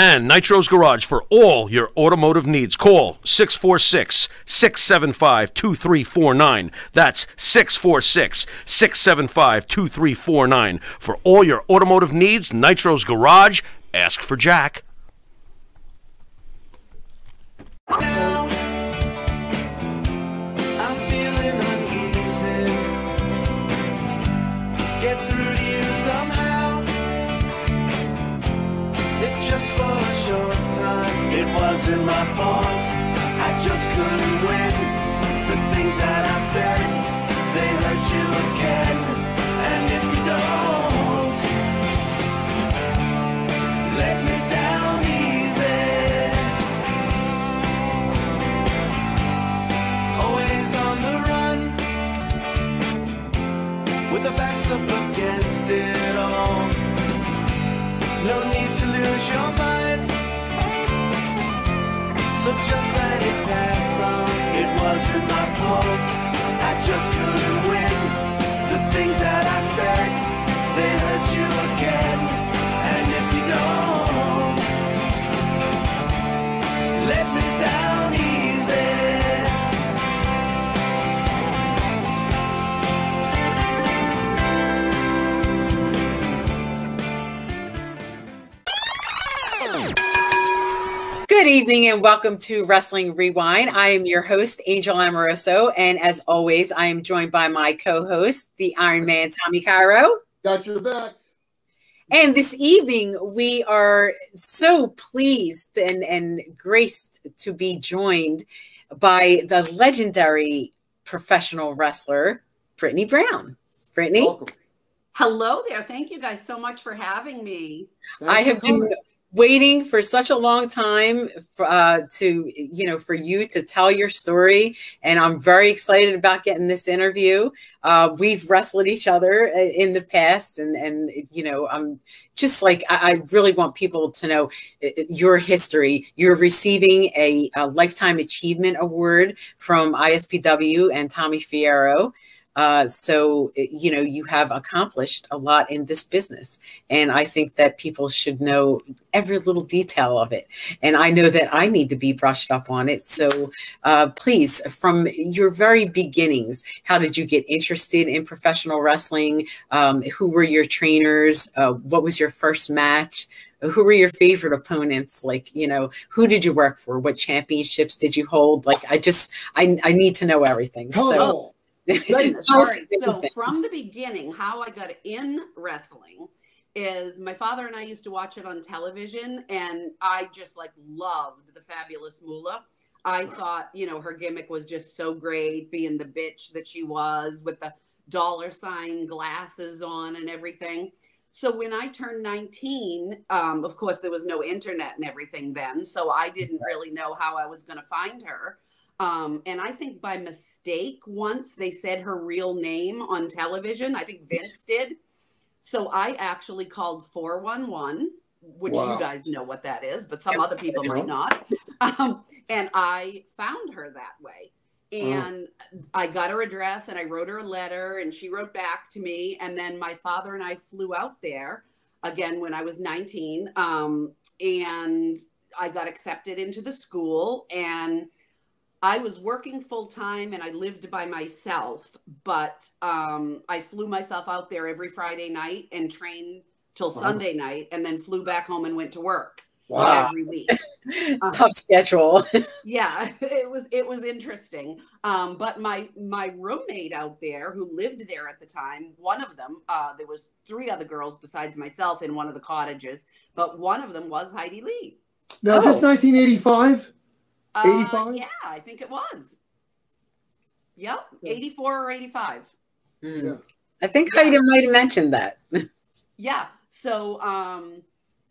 And Nitro's Garage for all your automotive needs. Call 646-675-2349. That's 646-675-2349. For all your automotive needs, Nitro's Garage. Ask for Jack. Now, I'm feeling uneasy. Get through to you somehow. It's just for a short time. It wasn't my fault. I just couldn't win. The things that I said, they hurt you again. And if you don't let me down easy, always on the run, with the backs up against it all. No need to lose your mind, so just let it pass on. It wasn't my fault, I just couldn't win. The things that I said, they hurt you again. And if you don't let me down easy, Good evening and welcome to Wrestling Rewind. I am your host, Angel Amoroso, and as always, I am joined by my co-host, the Iron Man, Tommy Cairo. Got your back. And this evening, we are so pleased and graced to be joined by the legendary professional wrestler, Brittany Brown. Brittany? Welcome. Hello there. Thank you guys so much for having me. I have been waiting for such a long time for you to tell your story, and I'm very excited about getting this interview. We've wrestled each other in the past, and you know, I'm just like, I really want people to know your history. You're receiving a Lifetime Achievement Award from ISPW and Tommy Fierro. So, you know, you have accomplished a lot in this business, and I think that people should know every little detail of it. And I know that I need to be brushed up on it. So please, from your very beginnings, how did you get interested in professional wrestling? Who were your trainers? What was your first match? Who were your favorite opponents? Like, you know, who did you work for? What championships did you hold? Like, I need to know everything. So. All right. So from the beginning, how I got in wrestling is my father and I used to watch it on television, and I just like loved the Fabulous Moolah. I thought, you know, her gimmick was just so great, being the bitch that she was with the $ glasses on and everything. So when I turned 19, of course, there was no internet and everything then. So I didn't really know how I was going to find her. And I think by mistake, once they said her real name on television, I think Vince did. So I actually called 411, which you guys know what that is, but some other people might not. And I found her that way. And I got her address and I wrote her a letter and she wrote back to me. And then my father and I flew out there again when I was 19. And I got accepted into the school, and I was working full time and I lived by myself, but I flew myself out there every Friday night and trained till Sunday night, and then flew back home and went to work every week. Tough schedule. Yeah, it was interesting. But my roommate out there who lived there at the time, one of them, there was 3 other girls besides myself in one of the cottages, but one of them was Heidi Lee. Now, is this 1985? 85? Yeah, I think it was. Yep, 84 or 85. Yeah. I think Heidi might have mentioned that. Yeah. So,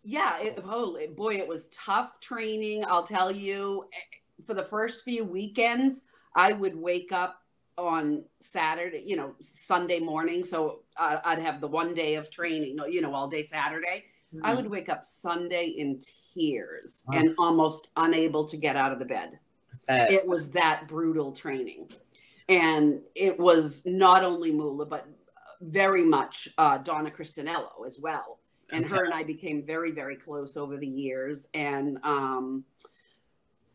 yeah, it was tough training. I'll tell you, for the first few weekends, I would wake up on Saturday, you know, Sunday morning. So I'd have the one day of training, you know, all day Saturday. I would wake up Sunday in tears and almost unable to get out of the bed. It was that brutal training. And it was not only Moolah, but very much Donna Christinello as well. And her and I became very, very close over the years. And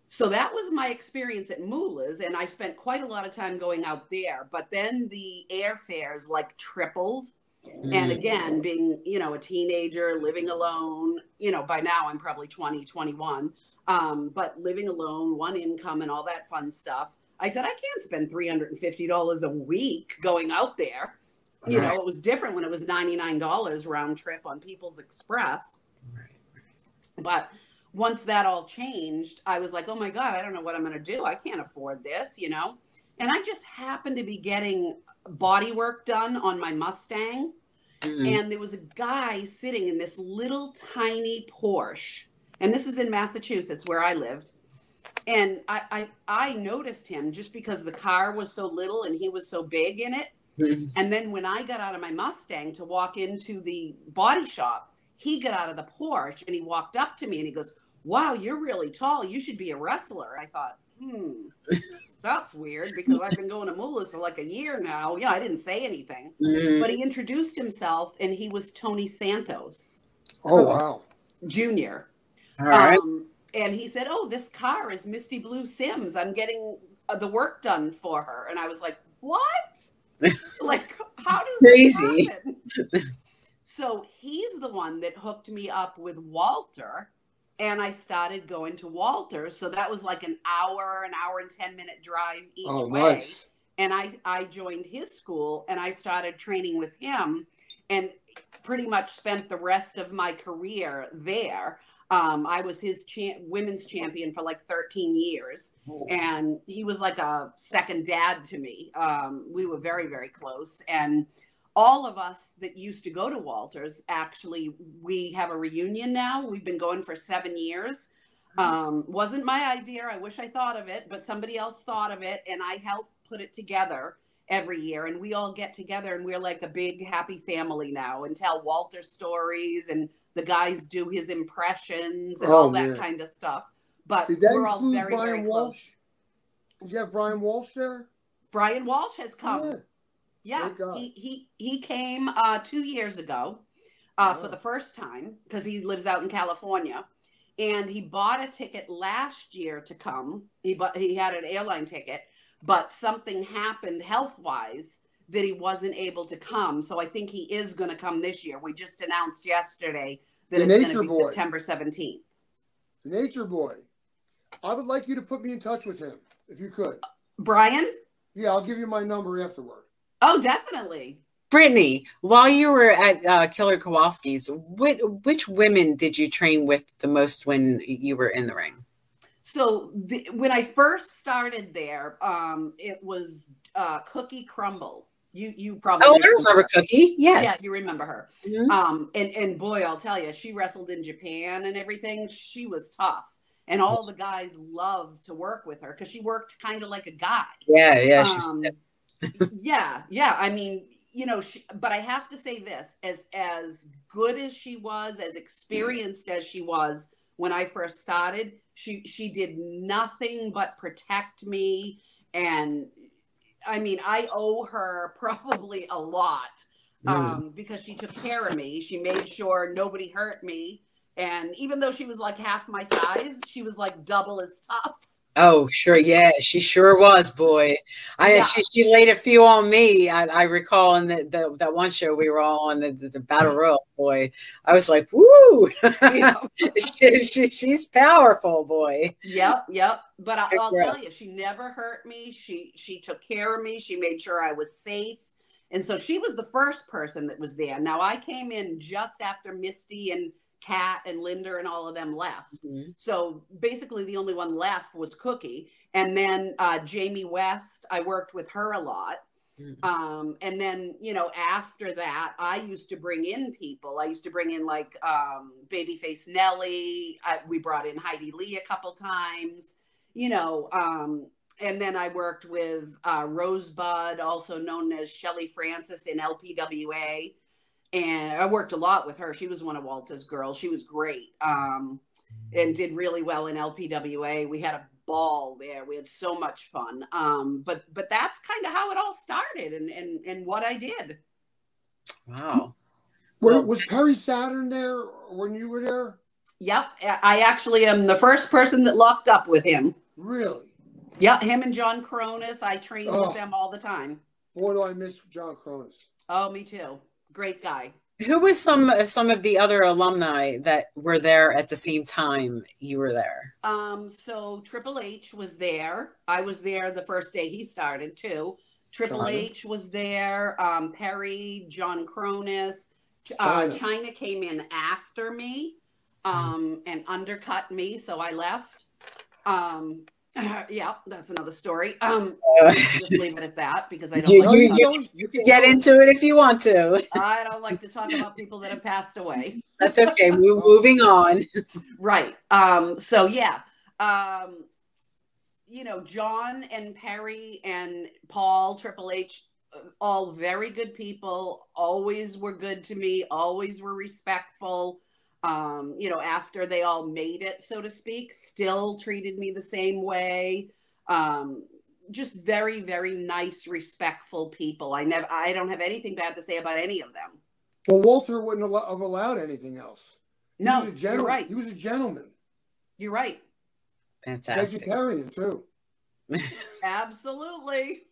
so that was my experience at Moolah's. And I spent quite a lot of time going out there. But then the airfares like tripled. And again, being, you know, a teenager, living alone, you know, by now I'm probably 20, 21, but living alone, one income and all that fun stuff. I said, I can't spend $350 a week going out there. You know, it was different when it was $99 round trip on People's Express. But once that all changed, I was like, oh my God, I don't know what I'm going to do. I can't afford this, you know? And I just happened to be getting body work done on my Mustang. And there was a guy sitting in this little tiny Porsche. And this is in Massachusetts where I lived. And I noticed him just because the car was so little and he was so big in it. And then when I got out of my Mustang to walk into the body shop, he got out of the Porsche and he walked up to me and he goes, wow, you're really tall. You should be a wrestler. I thought, that's weird because I've been going to Moolah's for like a year now. Yeah, I didn't say anything. But he introduced himself and he was Tony Santos. Oh, wow. Junior. All right. And he said, oh, this car is Misty Blue Sims. I'm getting the work done for her. And I was like, what? Like, how does Crazy. this happen? So he's the one that hooked me up with Walter. And I started going to Walter. So that was like an hour and 10-minute drive each way. Nice. And I joined his school and I started training with him and pretty much spent the rest of my career there. I was his women's champion for like 13 years. And he was like a second dad to me. We were very, very close. And all of us that used to go to Walter's, actually, we have a reunion now. We've been going for 7 years. Wasn't my idea. I wish I thought of it, but somebody else thought of it. And I helped put it together every year. And we all get together and we're like a big, happy family now and tell Walter stories. And the guys do his impressions and all that kind of stuff. But we're all very, very close. Did you have Brian Walsh there? Brian Walsh has come. Yeah. Yeah, he came 2 years ago for the first time because he lives out in California, and he bought a ticket last year to come. He had an airline ticket, but something happened health-wise that he wasn't able to come. So I think he is going to come this year. We just announced yesterday that it's going to be September 17th. The Nature Boy. I would like you to put me in touch with him if you could. Brian? Yeah, I'll give you my number afterward. Oh, definitely. Brittany, while you were at Killer Kowalski's, which women did you train with the most when you were in the ring? So when I first started there, it was Cookie Crumble. You probably I remember Cookie. Yes. Yeah, you remember her. And boy, I'll tell you, she wrestled in Japan and everything. She was tough. And all the guys loved to work with her because she worked kind of like a guy. Yeah, she's yeah. I mean, you know, but I have to say this, as good as she was, as experienced as she was when I first started, she did nothing but protect me. And I mean, I owe her probably a lot because she took care of me. She made sure nobody hurt me. And even though she was like half my size, she was like double as tough. Oh, sure. Yeah, she sure was, boy. She laid a few on me. I recall in that one show we were all on the Battle Royal, boy. I was like, woo, she's powerful, boy. Yep. But I'll tell you, she never hurt me. She took care of me. She made sure I was safe. And so she was the first person that was there. Now I came in just after Misty and Kat and Linda and all of them left. So basically the only one left was Cookie. And then Jamie West, I worked with her a lot. And then, you know, after that, I used to bring in people. I used to bring in like Babyface Nelly. We brought in Heidi Lee a couple times, you know, and then I worked with Rosebud, also known as Shelly Francis in LPWA. And I worked a lot with her. She was one of Walter's girls. She was great and did really well in LPWA. We had a ball there. We had so much fun. But that's kind of how it all started and what I did. Wow. Was Perry Saturn there when you were there? Yep. I actually am the first person that locked up with him. Really? Yeah, him and John Cronus. I trained with them all the time. Boy, do I miss John Cronus. Oh, me too. Great guy. Who was some of the other alumni that were there at the same time you were there? So Triple H was there. I was there the first day he started too. Triple H was there. Perry, John Cronus. China came in after me and undercut me, so I left. Yeah, that's another story. Just leave it at that because I don't. You can get into it if you want to. I don't like to talk about people that have passed away. That's okay. We're moving on. Right. So yeah. You know, John and Perry and Paul, Triple H, all very good people. Always were good to me. Always were respectful. You know, after they all made it, so to speak, still treated me the same way. Just very, very nice, respectful people. I don't have anything bad to say about any of them. Well, Walter wouldn't have allowed anything else. No, you're right. He was a gentleman. You're right. Fantastic. Vegetarian too. Absolutely.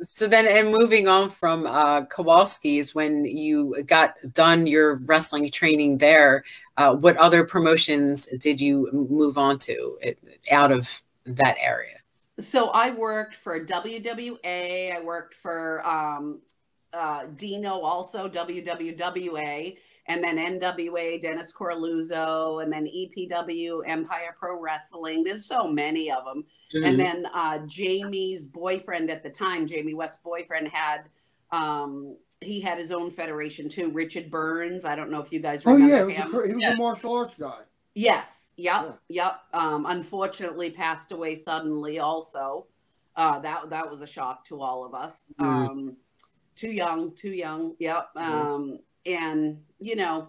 So then, and moving on from Kowalski's, when you got done your wrestling training there, what other promotions did you move on to out of that area? So I worked for WWA. I worked for Dino, also WWWA, and then NWA, Dennis Coralluzzo, and then EPW, Empire Pro Wrestling. There's so many of them. Mm-hmm. And then Jamie's boyfriend at the time, Jamie West's boyfriend, had he had his own federation too, Richard Burns. I don't know if you guys remember him. He was a martial arts guy. Yes. Yep. Unfortunately passed away suddenly also. That was a shock to all of us. Mm. Too young. Yep. And you know,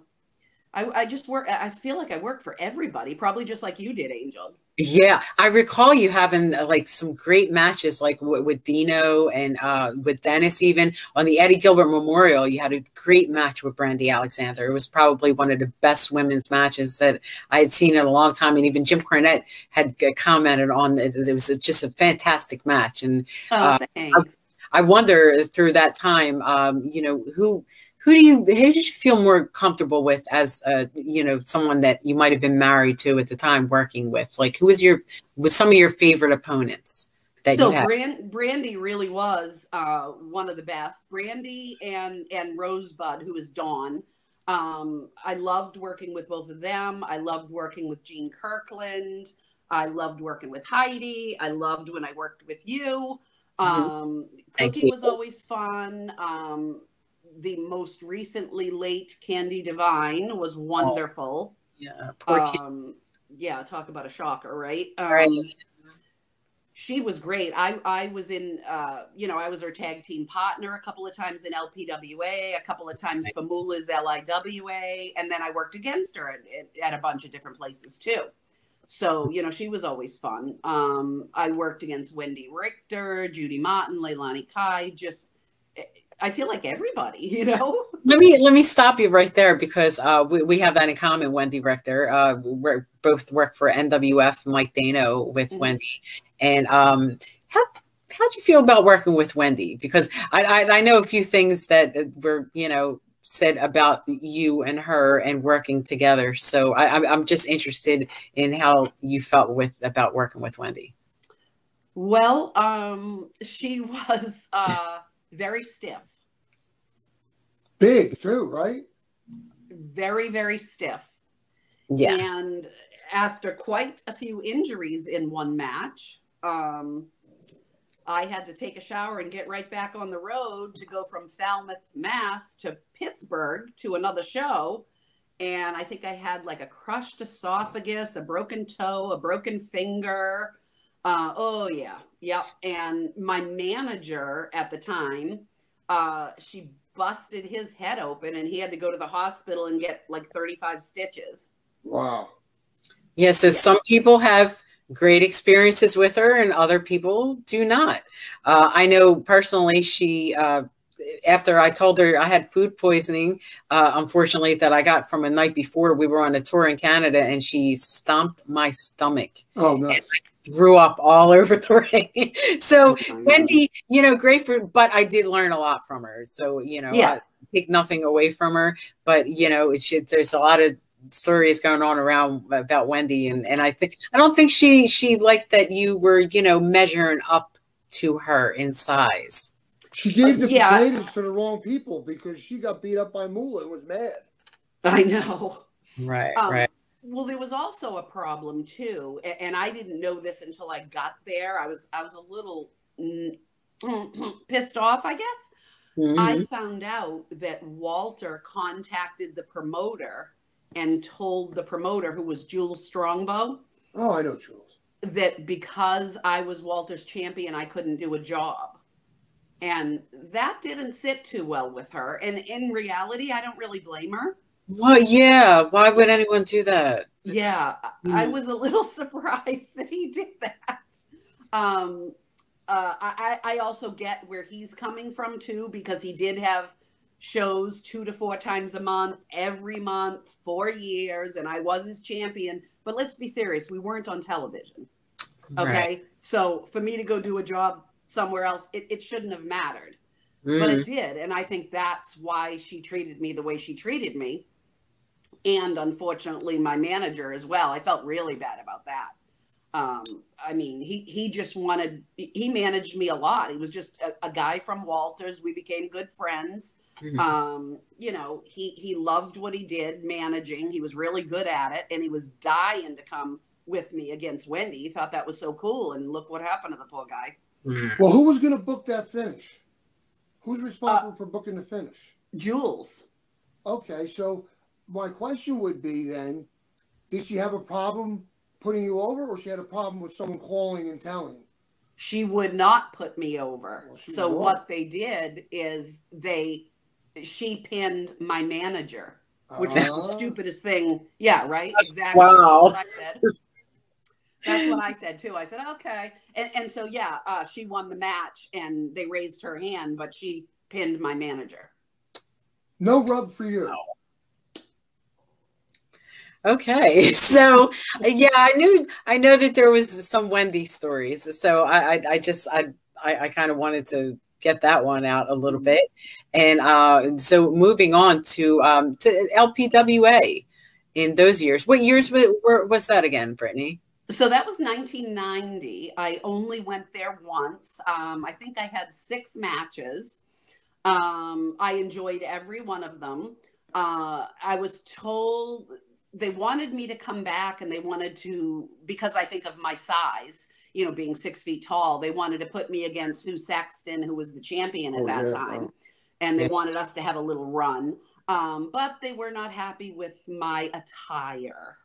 I just work. I feel like I work for everybody, probably just like you did, Angel. Yeah, I recall you having like some great matches, like with Dino and with Dennis. Even on the Eddie Gilbert Memorial, you had a great match with Brandy Alexander. It was probably one of the best women's matches that I had seen in a long time. And even Jim Cornette had commented on it. It was just a fantastic match. And I wonder through that time, you know, who did you feel more comfortable with as you know, someone that you might have been married to at the time, working with? Like, who was with some of your favorite opponents that you had? Brandy really was one of the best. Brandy and Rosebud, who is Dawn. I loved working with both of them. I loved working with Gene Kirkland. I loved working with Heidi. I loved when I worked with you. Cookie was always fun. The most recently late Candy Divine was wonderful. Yeah, poor kid. Yeah, talk about a shocker, right? Right. She was great. I was in, you know, I was her tag team partner a couple of times in LPWA, a couple of times for Moolah's LIWA, and then I worked against her at a bunch of different places too. So, you know, she was always fun. I worked against Wendy Richter, Judy Martin, Leilani Kai, just I feel like everybody, you know. Let me stop you right there because we have that in common. Wendy Richter, we both work for NWF, Mike Dano with Wendy. And how'd you feel about working with Wendy? Because I know a few things that were, you know, said about you and her and working together. So I'm just interested in how you felt about working with Wendy. Well, she was very stiff. Big too, right? Very, very stiff. Yeah. And after quite a few injuries in one match, I had to take a shower and get right back on the road to go from Falmouth, Mass to Pittsburgh to another show. And I think I had like a crushed esophagus, a broken toe, a broken finger. Oh yeah. Yep. And my manager at the time, she busted his head open and he had to go to the hospital and get like 35 stitches. Wow. Yeah, so some people have great experiences with her and other people do not. I know personally she after I told her I had food poisoning, unfortunately, that I got from a night before. We were on a tour in Canada, and she stomped my stomach. Oh, nice. Threw up all over the ring. So Wendy, you know, great for, but I did learn a lot from her. So, you know, I take nothing away from her, but you know, there's a lot of stories going on around about Wendy. And I don't think she liked that you were, you know, measuring up to her in size. She gave the potatoes to the wrong people because she got beat up by Moolah and was mad. I know. Right, right. Well, there was also a problem too, and I didn't know this until I got there. I was a little pissed off, I guess. Mm-hmm. I found out that Walter contacted the promoter and told the promoter, who was Jules Strongbow. Oh, I know Jules. That because I was Walter's champion, I couldn't do a job. And that didn't sit too well with her. And in reality, I don't really blame her. Well, yeah. Why would anyone do that? Yeah, I was a little surprised that he did that. I also get where he's coming from too, because he did have shows 2 to 4 times a month, every month, 4 years, and I was his champion. But let's be serious, we weren't on television. Okay, right. So for me to go do a job somewhere else, it shouldn't have mattered, but it did, and I think that's why she treated me the way she treated me. And unfortunately, my manager as well. I felt really bad about that. I mean, he just wanted, he managed me a lot. He was just a guy from Walters. We became good friends. Mm-hmm. You know, he loved what he did, managing. He was really good at it. And he was dying to come with me against Wendy. He thought that was so cool. And look what happened to the poor guy. Well, who was going to book that finish? Who's responsible for booking the finish? Jules. Okay, so my question would be then, did she have a problem putting you over, or she had a problem with someone calling and telling? She would not put me over. Well, so what they did is she pinned my manager, which is the stupidest thing. Yeah, right? Exactly. Wow. That's what I said too. I said, okay. And so, yeah, she won the match and they raised her hand, but she pinned my manager. No rub for you. Okay, so yeah, I know that there was some Wendy stories, so I kind of wanted to get that one out a little bit, and so moving on to LPWA in those years. What years was that again, Brittany? So that was 1990. I only went there once. I think I had 6 matches. I enjoyed every one of them. I was told they wanted me to come back, and they wanted to, because I think of my size, you know, being 6 feet tall, they wanted to put me against Sue Sexton, who was the champion at that time. And they wanted us to have a little run. But they were not happy with my attire.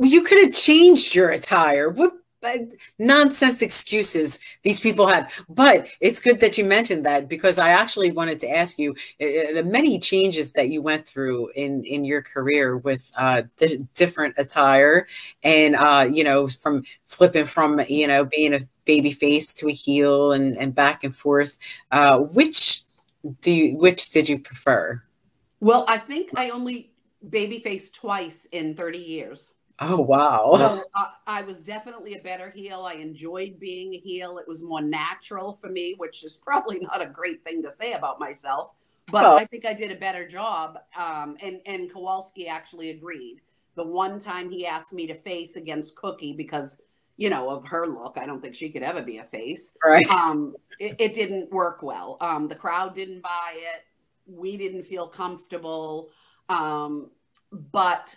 You could have changed your attire. What nonsense excuses these people have. But it's good that you mentioned that, because I actually wanted to ask you the many changes that you went through in your career with different attire, and you know, from flipping from, you know, being a baby face to a heel and back and forth. Which did you prefer? Well, I think I only baby faced twice in 30 years. Oh, wow. So I was definitely a better heel. I enjoyed being a heel. It was more natural for me, which is probably not a great thing to say about myself, but I think I did a better job. And Kowalski actually agreed. The one time he asked me to face against Cookie because, you know, of her look, I don't think she could ever be a face. Right. It didn't work well. The crowd didn't buy it. We didn't feel comfortable. But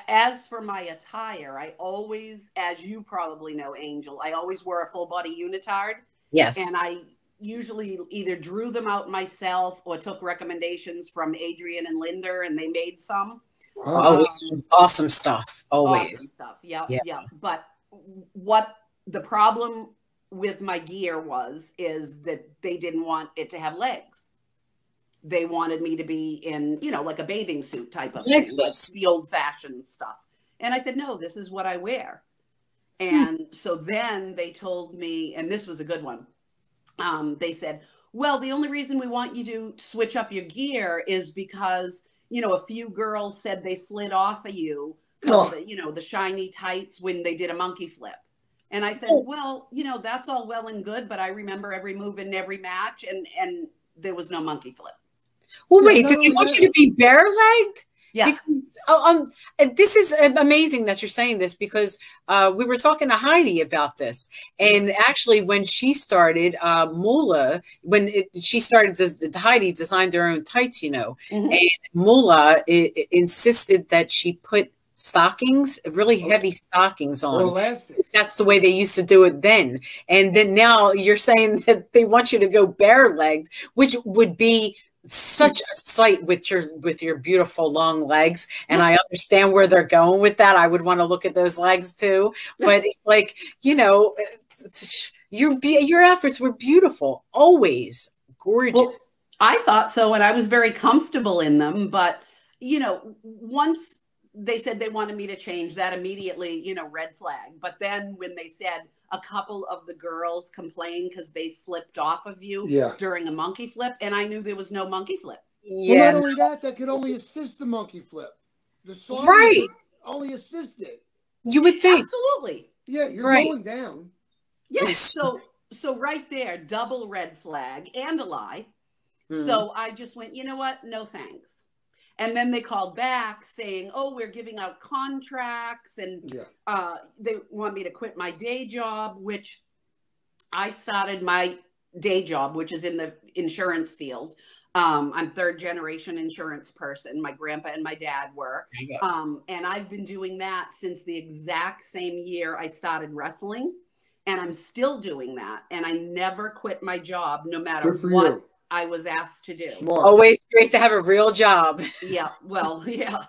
as for my attire, I always, as you probably know, Angel, I always wore a full body unitard. Yes. And I usually either drew them out myself or took recommendations from Adrian and Linder, and they made some. Always awesome stuff. Always. Awesome stuff. Yeah. But what the problem with my gear is that they didn't want it to have legs. They wanted me to be in, you know, like a bathing suit type of thing, like the old fashioned stuff. And I said, no, this is what I wear. And so then they told me, and this was a good one. They said, well, the only reason we want you to switch up your gear is because, you know, a few girls said they slid off of you, you know, the shiny tights when they did a monkey flip. And I said, well, you know, that's all well and good, but I remember every move in every match, and there was no monkey flip. Well, wait, did they want you to be bare-legged? Yeah. Because, this is amazing that you're saying this, because we were talking to Heidi about this. And actually, when she started, Mula, Heidi designed her own tights, you know, and Mula insisted that she put stockings, really heavy stockings on. Elastic. That's the way they used to do it then. And then now you're saying that they want you to go bare-legged, which would be such a sight with your beautiful long legs. And I understand where they're going with that. I would want to look at those legs too. But it's like, you know, your efforts were beautiful, always gorgeous. Well, I thought so, and I was very comfortable in them. But, you know, once they said they wanted me to change, that immediately, you know, red flag. But then when they said a couple of the girls complained because they slipped off of you during a monkey flip, and I knew there was no monkey flip. Yeah. Well, not only that, that could only assist the monkey flip. The song only assist it. You would think. Absolutely. Yeah, you're going down. Yes. So right there, double red flag and a lie. So I just went, you know what? No thanks. And then they called back saying, oh, we're giving out contracts, and they want me to quit my day job, which I started my day job, which is in the insurance field. I'm third generation insurance person. My grandpa and my dad were. And I've been doing that since the exact same year I started wrestling. And I'm still doing that. And I never quit my job, no matter what I was asked to do. Smart. Always great to have a real job. Yeah, well, yeah.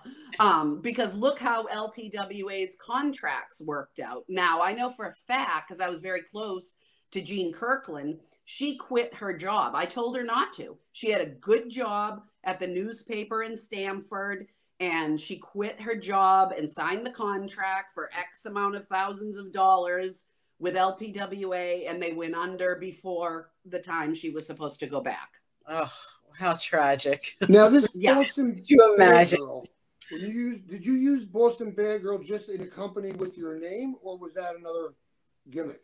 Because look how LPWA's contracts worked out. Now, I know for a fact, because I was very close to Jean Kirkland, she quit her job. I told her not to. She had a good job at the newspaper in Stamford, and she quit her job and signed the contract for X amount of thousands of dollars with LPWA, and they went under before the time she was supposed to go back. Oh, how tragic. Now this Boston Could you imagine? Girl, did you use Boston Bad Girl just in a company with your name, or was that another gimmick?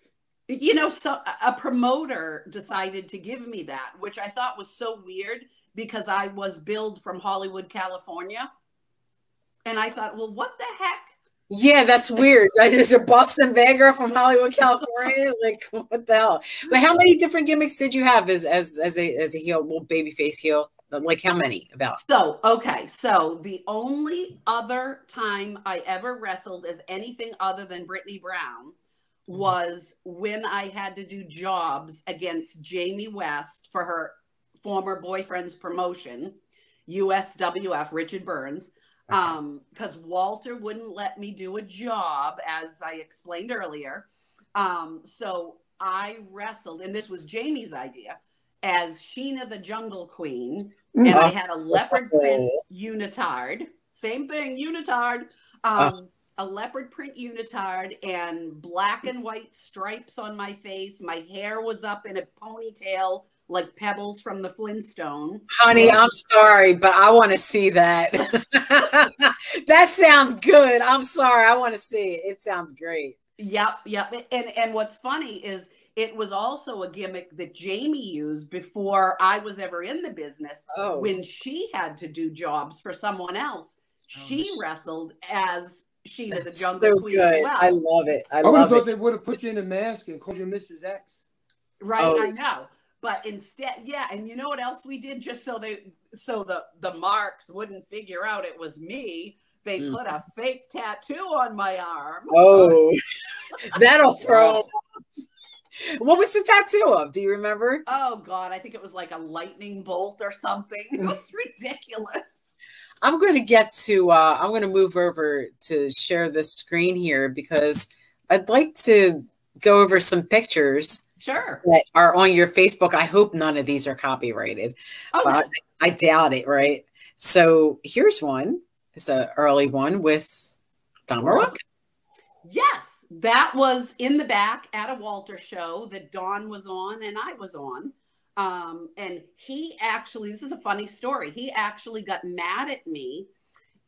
You know, so a promoter decided to give me that, which I thought was so weird, because I was billed from Hollywood, California. And I thought, well, what the heck? Yeah, that's weird. There's a Boston Bad Girl from Hollywood, California. Like, what the hell? But how many different gimmicks did you have as a heel, well, babyface heel? Like, how many about? So, okay. So the only other time I ever wrestled as anything other than Brittany Brown was when I had to do jobs against Jamie West for her former boyfriend's promotion, USWF, Richard Burns. Because Walter wouldn't let me do a job, as I explained earlier. So I wrestled, and this was Jamie's idea, as Sheena the Jungle Queen, and I had a leopard print unitard. Same thing, unitard. A leopard print unitard and black and white stripes on my face. My hair was up in a ponytail like Pebbles from the Flintstone. Honey, I'm sorry, but I want to see that. That sounds good. I'm sorry. I want to see it. It sounds great. Yep. And what's funny is it was also a gimmick that Jamie used before I was ever in the business. When she had to do jobs for someone else, she wrestled as Sheena the Jungle Queen as well. I love it. I would have thought they would have put you in a mask and called you Mrs. X. Right, I know. But instead, and you know what else we did, just so the marks wouldn't figure out it was me, they put a fake tattoo on my arm. Oh, that'll throw. What was the tattoo of? Do you remember? Oh God, I think it was like a lightning bolt or something. It was ridiculous. I'm going to get to, I'm going to move over to share this screen here, because I'd like to go over some pictures. Sure. That are on your Facebook. I hope none of these are copyrighted. But I doubt it, right? So here's one. It's an early one with Domaruk. Yes, that was in the back at a Walter show that Dawn was on and I was on. And he actually, this is a funny story. He actually got mad at me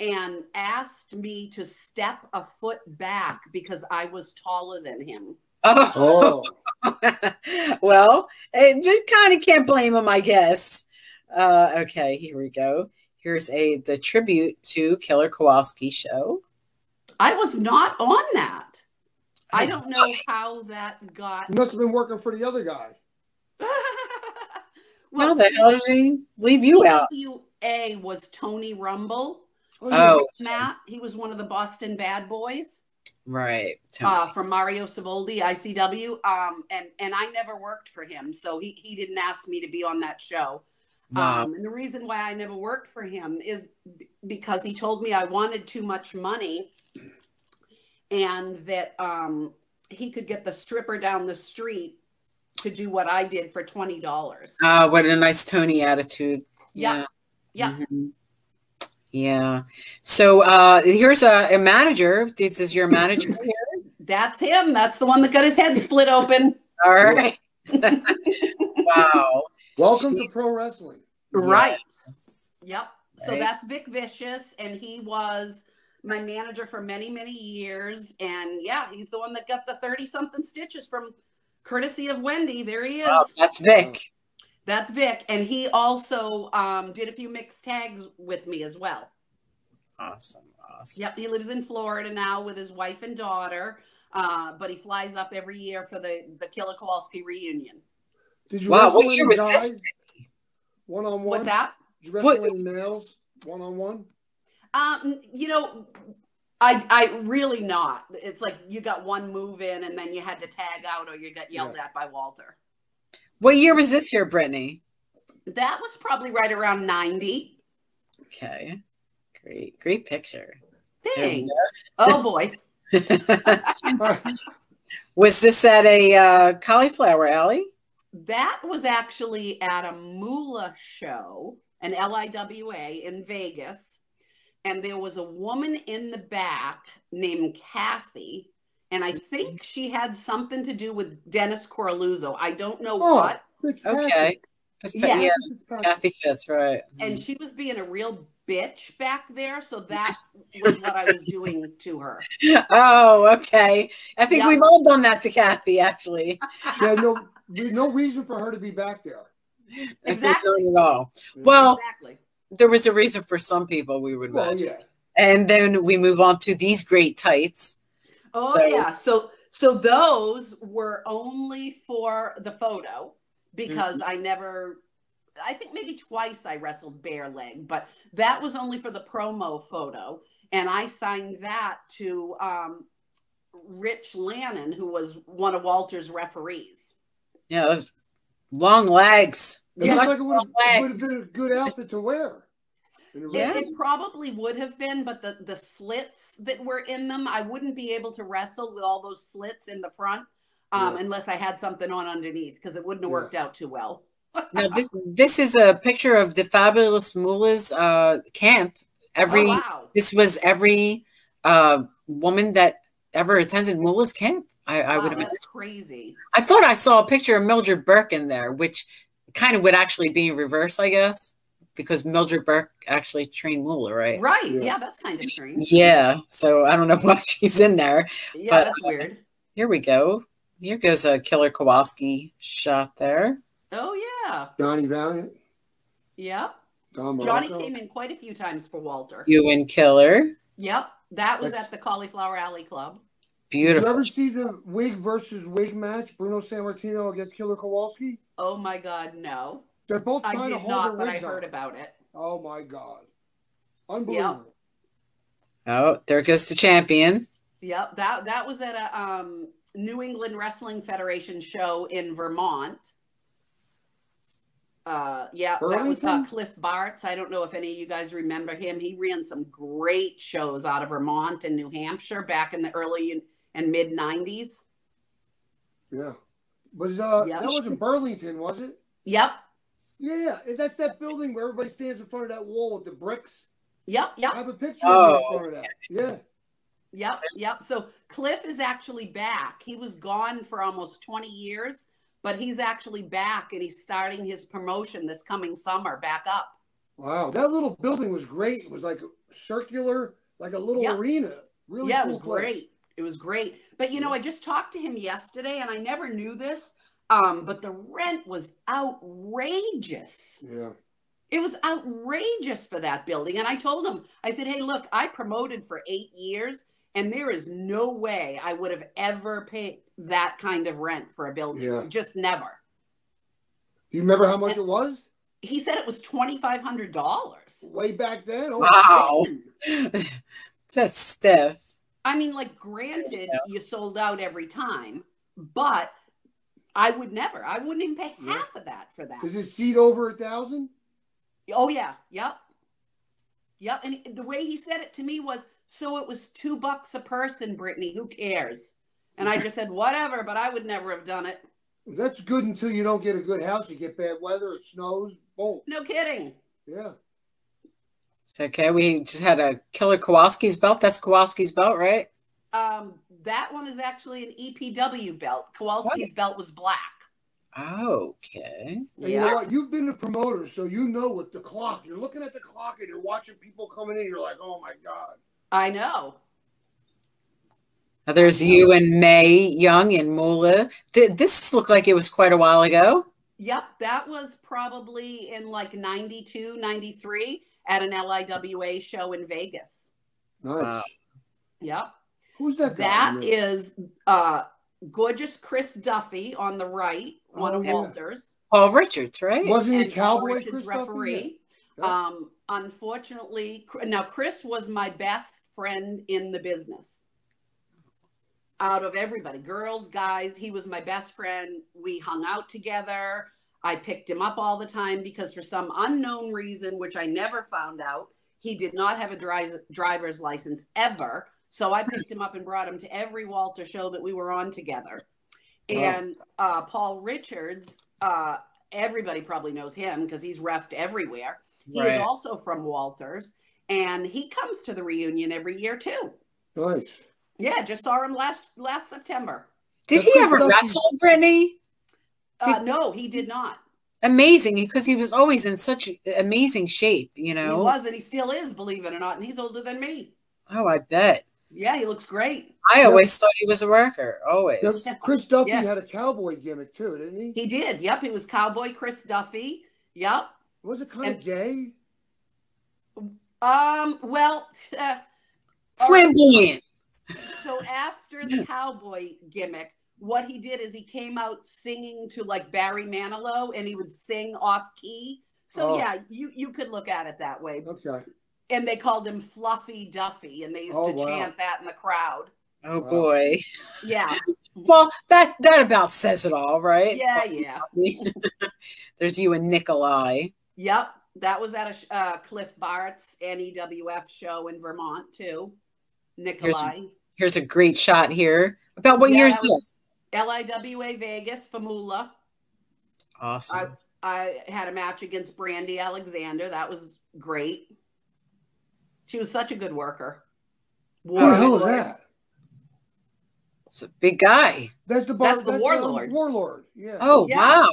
and asked me to step a foot back because I was taller than him. Oh, well, just kind of can't blame him, I guess. Okay, here we go. Here's the tribute to Killer Kowalski show. I was not on that. I don't know how that got. You must have been working for the other guy. Well, the hell did he leave you out? CWA was Tony Rumble. Oh, Matt. He was one of the Boston Bad Boys. Right. From Mario Savoldi, ICW. And I never worked for him, so he didn't ask me to be on that show. Wow. And the reason why I never worked for him is because he told me I wanted too much money and that he could get the stripper down the street to do what I did for $20. What a nice Tony attitude. Yeah. Yeah. Mm-hmm. Yeah. So here's a manager. This is your manager here. That's him. That's the one that got his head split open. All right. Wow. Welcome to pro wrestling. Right. Yes. Yep. So that's Vic Vicious, and he was my manager for many, many years. And yeah, he's the one that got the 30-something stitches from courtesy of Wendy. There he is. Oh, that's Vic. That's Vic. And he also did a few mixed tags with me as well. Awesome. Yep. He lives in Florida now with his wife and daughter. But he flies up every year for the Killer Kowalski reunion. Did you wrestle any guys one-on-one? What's that? Did you wrestle any males one-on-one? You know, I really not. It's like you got one move in and then you had to tag out or you got yelled at by Walter. What year was this here, Brittany? That was probably right around 90. Okay. Great picture. Thanks. Oh, boy. Was this at a Cauliflower Alley? That was actually at a Moolah show, an LIWA in Vegas. And there was a woman in the back named Kathy. And I think she had something to do with Dennis Coralluzzo. I don't know what. Okay. Yeah. Kathy Fitz, right. And she was being a real bitch back there. So that was what I was doing to her. Oh, okay. I think we've all done that to Kathy, actually. She had no reason for her to be back there. Exactly. Not at all. Well, exactly. There was a reason for some people, we would imagine. Yeah. And then we move on to these great tights. Oh, yeah. So those were only for the photo because I think maybe twice I wrestled bare leg, but that was only for the promo photo. And I signed that to Rich Lannon, who was one of Walter's referees. Yeah, long legs. It looks like it would have been a good outfit to wear. It probably would have been, but the slits that were in them, I wouldn't be able to wrestle with all those slits in the front unless I had something on underneath because it wouldn't have worked out too well. Now, this is a picture of the Fabulous Moolah's camp. This was every woman that ever attended Moolah's camp. I would imagine. That's crazy. I thought I saw a picture of Mildred Burke in there, which kind of would actually be in reverse, I guess, because Mildred Burke actually trained Moolah, right? Right. Yeah, that's kind of strange. Yeah. So I don't know why she's in there. Yeah, but, that's weird. Here we go. Here goes a Killer Kowalski shot there. Oh, yeah. Donnie Valiant. Yep. Don Johnny came in quite a few times for Walter. You and Killer. Yep. That was at the Cauliflower Alley Club. Beautiful. Did you ever see the wig versus wig match, Bruno Sammartino against Killer Kowalski? Oh, my God, no. They're both trying I to did hold not, their but I wigs heard up. about it. Oh, my God. Unbelievable. Yep. Oh, there goes the champion. Yep. That was at a New England Wrestling Federation show in Vermont. That was Cliff Bartz. I don't know if any of you guys remember him. He ran some great shows out of Vermont and New Hampshire back in the early and mid 90s. Yeah. That was in Burlington, was it? Yep. Yeah. That's that building where everybody stands in front of that wall with the bricks. Yep. I have a picture of me in front of that. Yeah. Yep. So Cliff is actually back. He was gone for almost 20 years, but he's actually back and he's starting his promotion this coming summer back up. Wow, that little building was great. It was like circular, like a little arena. Really cool. It was great. It was great. But you know, I just talked to him yesterday and I never knew this, but the rent was outrageous. Yeah. It was outrageous for that building. And I told him, I said, hey, look, I promoted for 8 years and there is no way I would have ever paid that kind of rent for a building. Yeah. Just never. Do you remember how much it was? He said it was $2,500. Way back then? Oh, Wow. That's stiff. I mean, like, granted, you sold out every time, but I wouldn't even pay half of that for that. Does it seat over 1,000? Oh, yeah. Yep. And the way he said it to me was, so it was $2 a person, Brittany, who cares? And I just said, whatever, but I would never have done it. That's good until you don't get a good house. You get bad weather, it snows, boom. No kidding. Yeah. It's okay. We just had a killer Kowalski's belt. That's Kowalski's belt, right? That one is actually an EPW belt. Kowalski's belt was black. Okay. And you know what? You've been a promoter, so you know what the clock. You're looking at the clock and you're watching people coming in. You're like, oh my God. I know. Now there's you and May Young and Mula. This looked like it was quite a while ago. Yep. That was probably in like 92, 93 at an LIWA show in Vegas. Nice. Yep. Who's that guy? That is gorgeous Chris Duffy on the right, one of Walter's. Paul Richards, right? Wasn't he a And cowboy? Richards Chris referee. Yeah. Unfortunately, now Chris was my best friend in the business. Out of everybody, girls, guys, he was my best friend. We hung out together. I picked him up all the time because for some unknown reason, which I never found out, he did not have a driver's license ever. So I picked him up and brought him to every Walter show that we were on together. Wow. And Paul Richards, everybody probably knows him because he's reffed everywhere. He is also from Walters, and he comes to the reunion every year too. Nice. Yeah, just saw him last September. Did he ever wrestle, Brittany? No, he did not. Amazing, because he was always in such amazing shape, you know. He was, and he still is, believe it or not, and he's older than me. Oh, I bet. Yeah, he looks great. I always thought he was a worker, always. Chris Duffy had a cowboy gimmick too, didn't he? He did, yep. He was Cowboy Chris Duffy, yep. Was it kind of gay? Well, flamboyant. So after the cowboy gimmick, what he did is he came out singing to like Barry Manilow, and he would sing off key. So yeah, you could look at it that way. Okay. And they called him Fluffy Duffy, and they used to chant that in the crowd. Oh boy. Yeah. Well, that about says it all, right? Yeah, yeah. There's you and Nikolai. Yep. That was at a Cliff Bart's NEWF show in Vermont too. Nikolai. Here's a great shot here. About what year is this? LIWA Vegas for Mula. Awesome. I had a match against Brandy Alexander. That was great. She was such a good worker. Who the hell is that? It's a big guy. That's the Warlord. Warlord. Yeah. Oh, yeah.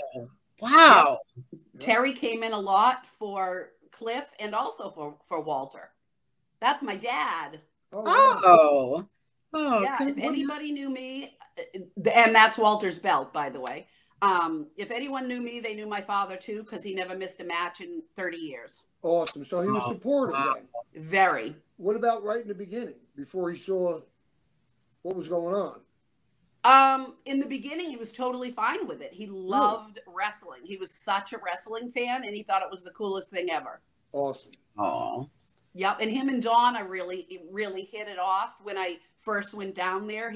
Wow. Yeah. Terry came in a lot for Cliff and also for Walter. That's my dad. Oh. Yeah. If anybody knew me, and that's Walter's belt, by the way. If anyone knew me, they knew my father too, because he never missed a match in 30 years. Awesome. So he was supportive then. Very. What about right in the beginning, before he saw what was going on? In the beginning, he was totally fine with it. He loved wrestling. He was such a wrestling fan, and he thought it was the coolest thing ever. Awesome. Oh. Yep. And him and Donna really hit it off when I first went down there.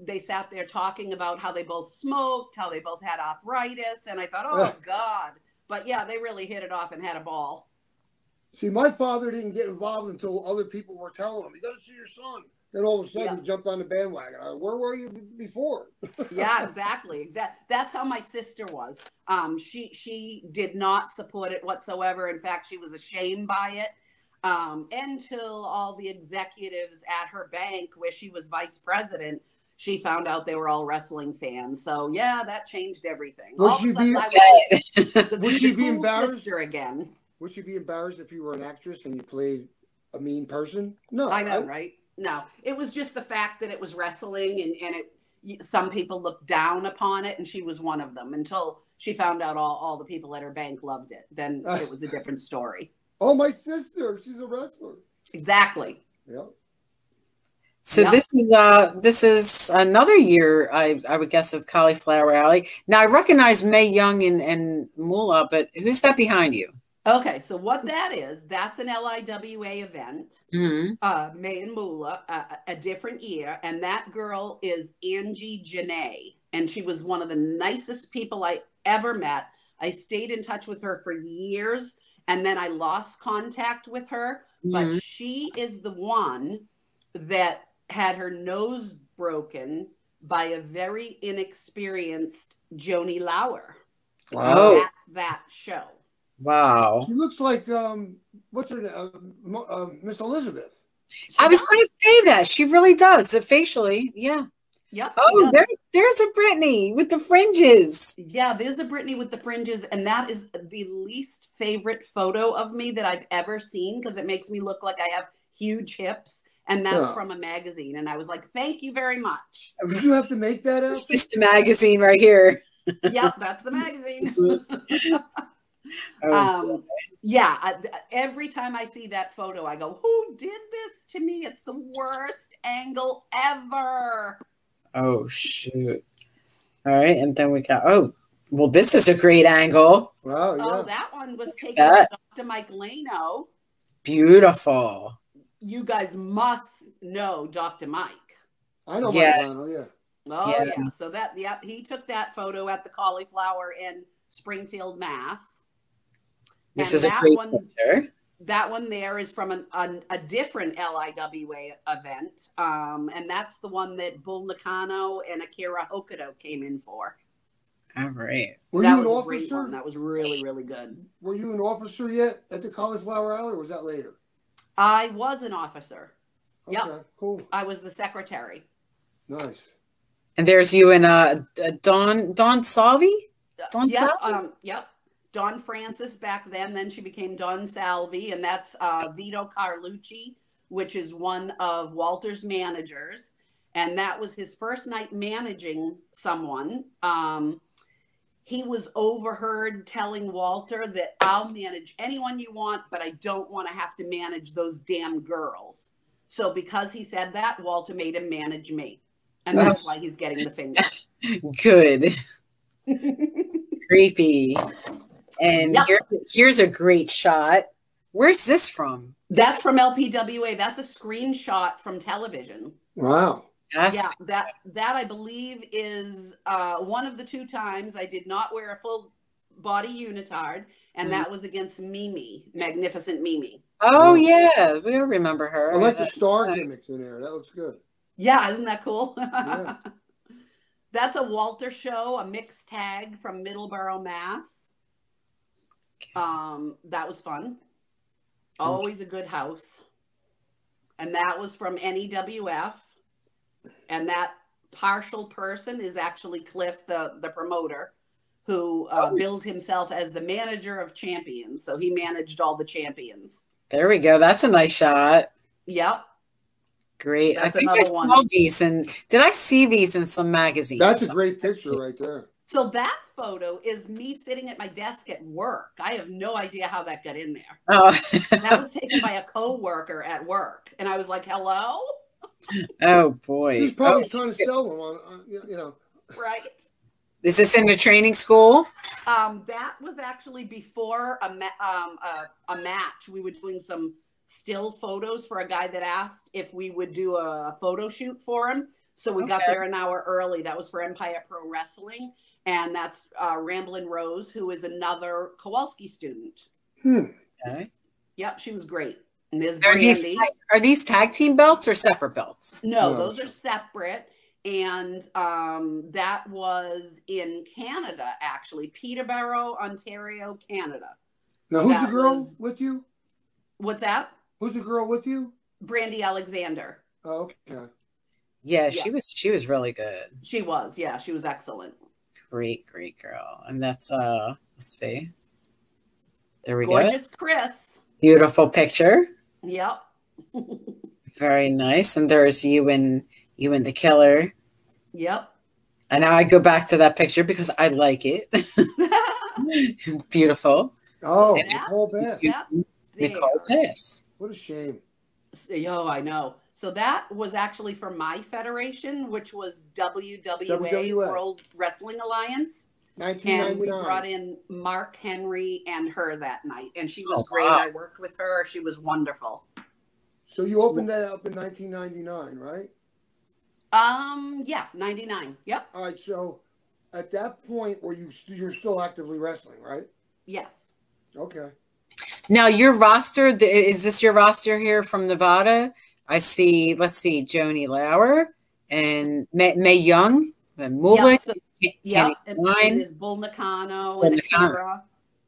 They sat there talking about how they both smoked, how they both had arthritis, and I thought, oh God. But yeah, they really hit it off and had a ball. See, my father didn't get involved until other people were telling him, you got to see your son. Then all of a sudden he jumped on the bandwagon. Where were you before? Yeah, exactly. That's how my sister was. She did not support it whatsoever. In fact, she was ashamed by it until all the executives at her bank, where she was vice president, she found out they were all wrestling fans. So yeah, that changed everything. Would All of she a sudden, be- I was the Would she be cool embarrassed? sister again. Would you be embarrassed if you were an actress and you played a mean person? No. I know, right? No, it was just the fact that it was wrestling, and some people looked down upon it, and she was one of them until she found out all the people at her bank loved it. Then it was a different story. Oh, my sister, she's a wrestler. Exactly. Yeah. So Yep. this is another year, I would guess, of Cauliflower Alley. Now I recognize Mae Young and Moolah, but who's that behind you? Okay, so what that is, that's an LIWA event. Mm-hmm. May and Moolah, a different year, and that girl is Angie Janae, and she was one of the nicest people I ever met. I stayed in touch with her for years, and then I lost contact with her, but she is the one that had her nose broken by a very inexperienced Joni Lauer. Wow. At that show. Wow. She looks like what's her name? Miss Elizabeth. I was going to say that. She really does. Facially, yeah. Yep. Oh, there's a Brittany with the fringes. Yeah, there's a Brittany with the fringes, and that is the least favorite photo of me that I've ever seen because it makes me look like I have huge hips, and that's from a magazine. And I was like, thank you very much. Did you have to make that out? It's just the magazine right here. Yep, that's the magazine. Every time I see that photo, I go, who did this to me? It's the worst angle ever. Oh, shoot. All right. And then we got, this is a great angle. Wow, yeah. Oh, that one was taken by Dr. Mike Leno. Beautiful. You guys must know Dr. Mike. I know yes. Mike Leno, yeah. Oh, yeah. So he took that photo at the Cauliflower in Springfield, Mass. This is a great picture. That one there is from a different LIWA event. And that's the one that Bull Nakano and Akira Hokuto came in for. All right. Were that you was an a great officer? one. That was really, really good. Were you an officer yet at the Cauliflower Alley, or was that later? I was an officer. Okay, cool. I was the secretary. Nice. And there's you and Dawn Salvi? Yep. Dawn Francis back then she became Dawn Salvi, and that's Vito Carlucci, which is one of Walter's managers. And that was his first night managing someone. He was overheard telling Walter that I'll manage anyone you want, but I don't want to have to manage those damn girls. So because he said that, Walter made him manage me. And that's why he's getting the finger. Good. Creepy. And here's a great shot. Where's this from? That's from LPWA. That's a screenshot from television. Wow. Yeah, that I believe is one of the two times I did not wear a full body unitard, and that was against Mimi, Magnificent Mimi. Oh, yeah. We remember her. I like the star gimmicks in there. That looks good. Yeah, isn't that cool? Yeah. That's a Walter show, a mixed tag from Middleborough, Mass. That was fun. Always a good house. And that was from NEWF. And that partial person is actually Cliff, the promoter, who billed himself as the manager of champions. So he managed all the champions. There we go. That's a nice shot. Yep. Great. That's I think I saw these, and did I see these in some magazine? That's a great picture right there. So that photo is me sitting at my desk at work. I have no idea how that got in there. Oh. That was taken by a coworker at work. And I was like, hello? Oh, boy. He's probably trying to sell them on, Right. Is this in the training school? That was actually before a match. We were doing some still photos for a guy that asked if we would do a photo shoot for him. So we got there an hour early. That was for Empire Pro Wrestling. And that's Ramblin' Rose, who is another Kowalski student. Okay. Yep, she was great. And there's Are these tag team belts or separate belts? No, those are separate. And that was in Canada, actually. Peterborough, Ontario, Canada. Now, who's the girl with you? What's that? Who's the girl with you? Brandy Alexander. Oh, okay. Yeah, she was really good. She was, yeah, she was excellent. Great girl. And that's let's see. There we go. Gorgeous Chris. Beautiful picture. Yep. Very nice. And there's you and the killer. Yep. And now I go back to that picture because I like it. Beautiful. Oh, And Nicole Bass. Yep. Nicole Bass. What a shame. Oh, I know. So that was actually for my federation, which was WWA, World Wrestling Alliance. 1999. And we brought in Mark Henry and her that night. And she was great. Wow. I worked with her. She was wonderful. So you opened that up in 1999, right? Yeah, 99. Yep. All right. So at that point, you're still actively wrestling, right? Yes. Okay. Now your roster, is this your roster here from Nevada? I see, let's see, Joni Lauer and Mae Young and Mulek. Yeah, and there's Bull Nakano and Akira.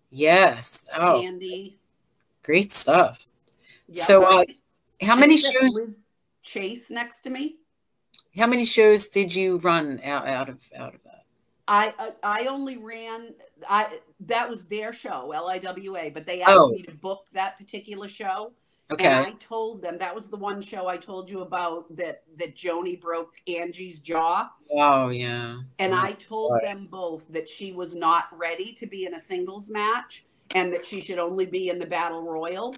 Yes. Oh, Andy. Great stuff. Yep. So how many shows? Liz Chase next to me. How many shows did you run out of that? I only ran, that was their show, LIWA, but they asked me to book that particular show. Okay. And I told them, that was the one show I told you about that Joni broke Angie's jaw. Oh, yeah. And I told them both that she was not ready to be in a singles match and that she should only be in the Battle Royal.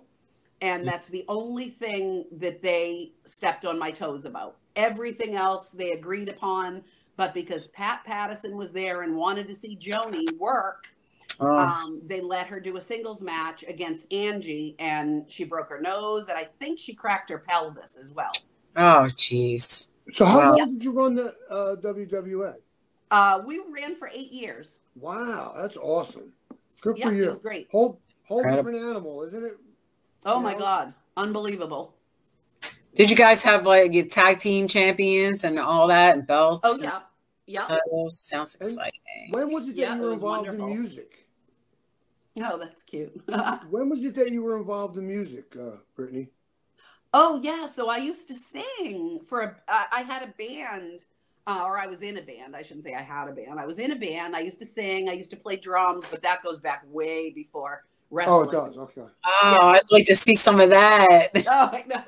And that's the only thing that they stepped on my toes about. Everything else they agreed upon. But because Pat Patterson was there and wanted to see Joni work, they let her do a singles match against Angie, and she broke her nose, and I think she cracked her pelvis as well. Oh, jeez. So how long did you run the WWA? We ran for 8 years. Wow, that's awesome. Good for you. It was great. Whole different animal, isn't it? Oh, my God. Unbelievable. Did you guys have like your tag team champions and all that and belts? Oh, yeah. Yeah. Titles? Sounds exciting. When was it that you were involved in music? Oh, that's cute. When was it that you were involved in music, Brittany? Oh, yeah. So I used to sing I had a band, or I was in a band. I shouldn't say I had a band. I was in a band. I used to sing. I used to play drums, but that goes back way before wrestling. Oh, it does. Okay. Oh, yeah. I'd like to see some of that. Oh, I know.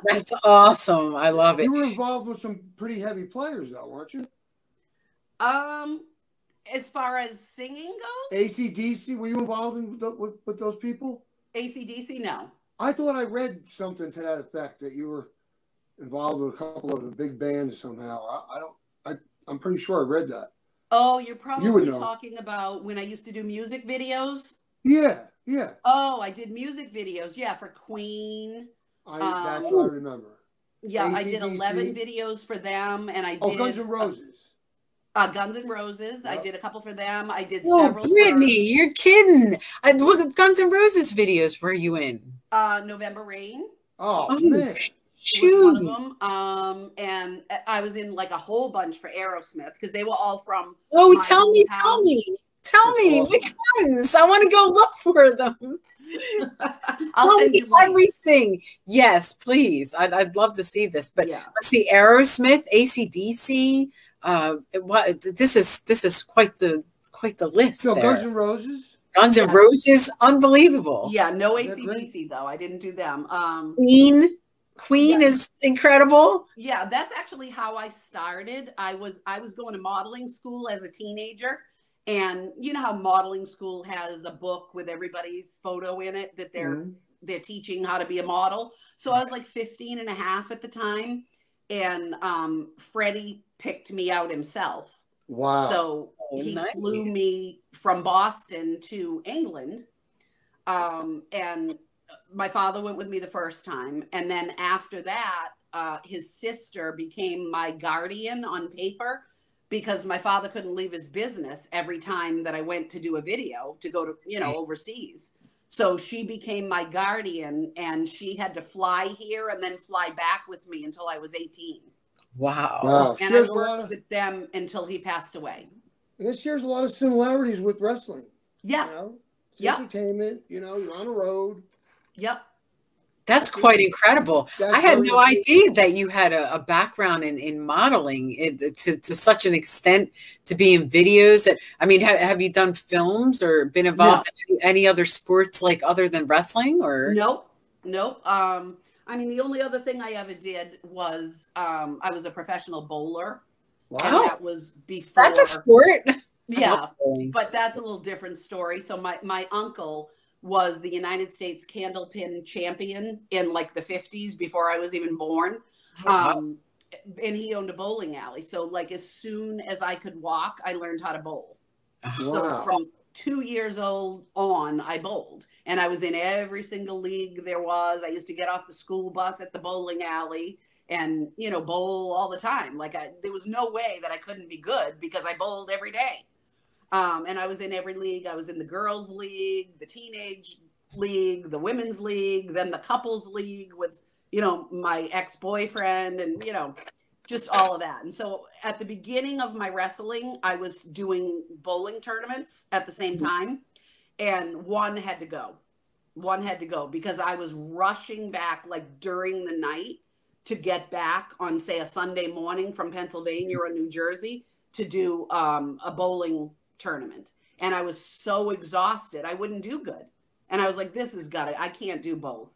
That's awesome. I love it. You were involved with some pretty heavy players, though, weren't you? As far as singing goes, AC/DC, were you involved with those people? AC/DC, no. I thought I read something to that effect that you were involved with a couple of the big bands somehow. I'm pretty sure I read that. Oh, you're probably talking about when I used to do music videos. Yeah. Oh, I did music videos. Yeah, for Queen. That's what I remember. Yeah, AC/DC. I did 11 videos for them, and I did. Guns N' Roses. Guns N' Roses. Yep. I did a couple for them. I did several. several. Brittany, you're kidding. What Guns N' Roses videos were you in? November Rain. Oh man. Shoot. Was one of them. And I was in like a whole bunch for Aerosmith because they were all from. Oh, tell me. Awesome. Which ones? I want to go look for them. I'll send you everything. Yes, please. I'd love to see this. But let's see, Aerosmith, AC/DC. This is quite the list. So there. Guns N' Roses. Guns N' Roses, unbelievable. Yeah, no AC/DC though. I didn't do them. Queen is incredible. Yeah, that's actually how I started. I was going to modeling school as a teenager. And you know how modeling school has a book with everybody's photo in it that they're teaching how to be a model. So I was like 15 and a half at the time. And Freddie picked me out himself. Wow. So he flew me from Boston to England. And my father went with me the first time. And then after that, his sister became my guardian on paper. Because my father couldn't leave his business every time that I went to do a video to go to, overseas. So she became my guardian and she had to fly here and then fly back with me until I was 18. Wow. And I worked with them until he passed away. And it shares a lot of similarities with wrestling. Yeah. It's entertainment, you're on the road. Yep. That's quite incredible. That's I had very no important. idea that you had a background in modeling to such an extent to be in videos. I mean, have you done films or been involved in any other sports like other than wrestling or? Nope. Nope. I mean, the only other thing I ever did was I was a professional bowler. Wow. And that was before. That's a sport. Yeah, but that's a little different story. So my uncle was the United States candlepin champion in like the 50s before I was even born. And he owned a bowling alley. So like as soon as I could walk, I learned how to bowl. Wow. So from 2 years old on, I bowled. And I was in every single league there was. I used to get off the school bus at the bowling alley and, you know, bowl all the time. Like there was no way that I couldn't be good because I bowled every day. And I was in every league. I was in the girls' league, the teenage league, the women's league, then the couples league with, you know, my ex-boyfriend and, you know, just all of that. And so at the beginning of my wrestling, I was doing bowling tournaments at the same time. And one had to go. One had to go because I was rushing back like during the night to get back on, say, a Sunday morning from Pennsylvania or New Jersey to do a bowling tournament. And I was so exhausted, I wouldn't do good. And I was like, this has got it. I can't do both.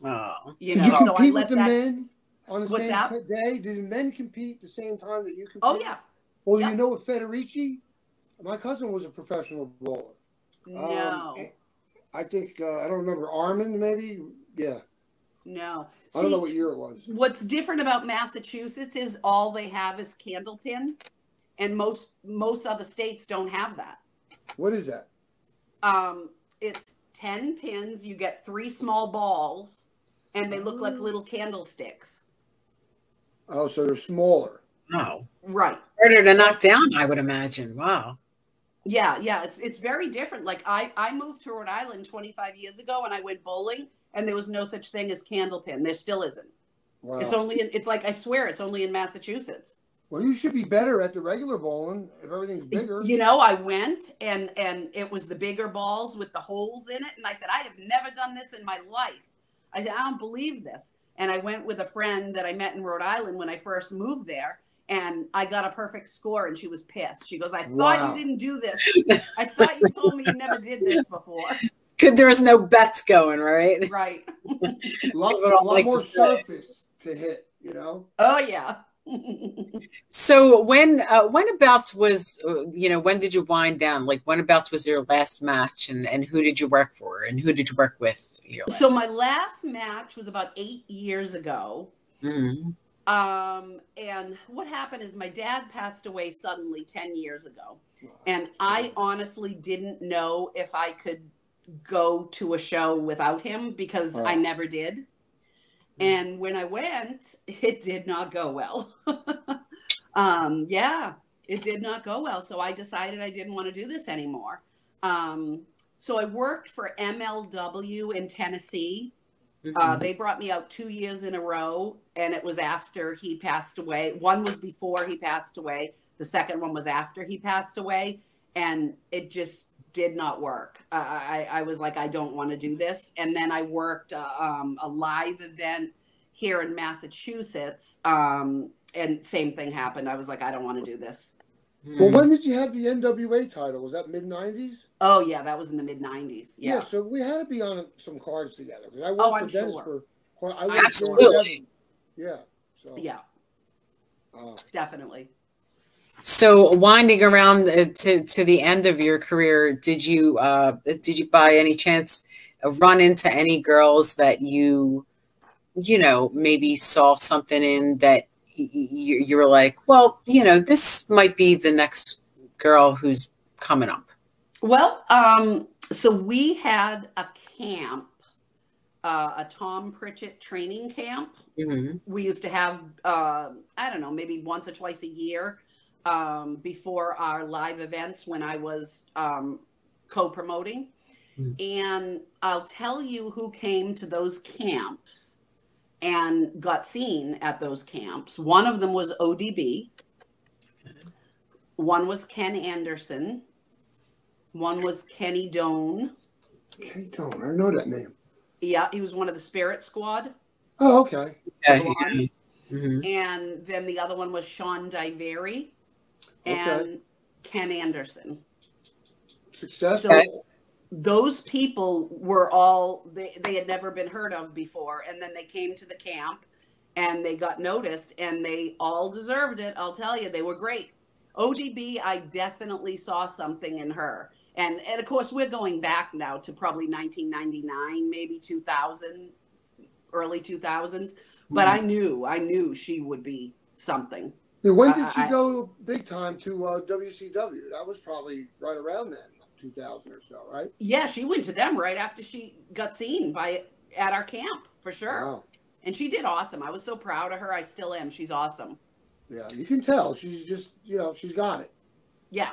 Oh. You Did know, you so I compete let with the that. men on the What's same that? day? Did the men compete the same time that you competed? Oh, yeah. Well, Yeah. you know what, Federici? My cousin was a professional bowler. No. I think, I don't remember, Armand maybe? Yeah. No. I don't know See, what year it was. what's different about Massachusetts is all they have is candlepin. And most other states don't have that. What is that? It's 10 pins. You get 3 small balls, and they look like little candlesticks. Oh, so they're smaller. Wow. Right. Harder to knock down, I would imagine. Wow. Yeah, yeah. It's very different. Like I moved to Rhode Island 25 years ago, and I went bowling, and there was no such thing as candlepin. There still isn't. Wow. It's like, I swear, it's only in Massachusetts. Well, you should be better at the regular bowling if everything's bigger. You know, I went and it was the bigger balls with the holes in it. And I said, I have never done this in my life. I said, I don't believe this. And I went with a friend that I met in Rhode Island when I first moved there. And I got a perfect score and she was pissed. She goes, I thought you didn't do this. I thought you told me you never did this before. Good, there was no bets going, right? Right. A lot more surface to hit, you know? Oh, yeah. So whenabouts was, when did you wind down? Like whenabouts was your last match and who did you work for and who did you work with? So my last match was about 8 years ago. Mm-hmm. And what happened is my dad passed away suddenly 10 years ago. And I honestly didn't know if I could go to a show without him because I never did. And when I went, it did not go well. Yeah, it did not go well. So I decided I didn't want to do this anymore. So I worked for MLW in Tennessee. They brought me out 2 years in a row, and it was after he passed away. One was before he passed away. The second one was after he passed away, and it just did not work. I was like, I don't want to do this. And then I worked a live event here in Massachusetts, and same thing happened. I was like, I don't want to do this. Well, when did you have the NWA title? Was that mid-90s? Oh, yeah, that was in the mid-90s. Yeah. So we had to be on some cards together. Because I worked for Dennis for quite, Absolutely. Yeah. So, yeah. Definitely. So winding around to the end of your career, did you by any chance run into any girls that you maybe saw something in that you were like, well, this might be the next girl who's coming up? Well, so we had a camp, a Tom Pritchett training camp. Mm-hmm. We used to have, I don't know, maybe once or twice a year before our live events when I was co-promoting. Mm-hmm. And I'll tell you who came to those camps and got seen at those camps. One of them was ODB. One was Ken Anderson. One was Kenny Doan. Kenny Doan, I know that name. Yeah, he was one of the Spirit Squad. Oh, okay. Blonde. And then the other one was Sean Divery and Ken Anderson. Success. So those people were all, they had never been heard of before. And then they came to the camp and they got noticed and they all deserved it. I'll tell you, they were great. ODB, I definitely saw something in her. And of course, we're going back now to probably 1999, maybe 2000, early 2000s. But I knew she would be something. Yeah, when did she go big time to WCW? That was probably right around then, 2000 or so, right? Yeah, she went to them right after she got seen at our camp, for sure. Wow. And she did awesome. I was so proud of her. I still am. She's awesome. Yeah, you can tell. She's just, she's got it. Yeah.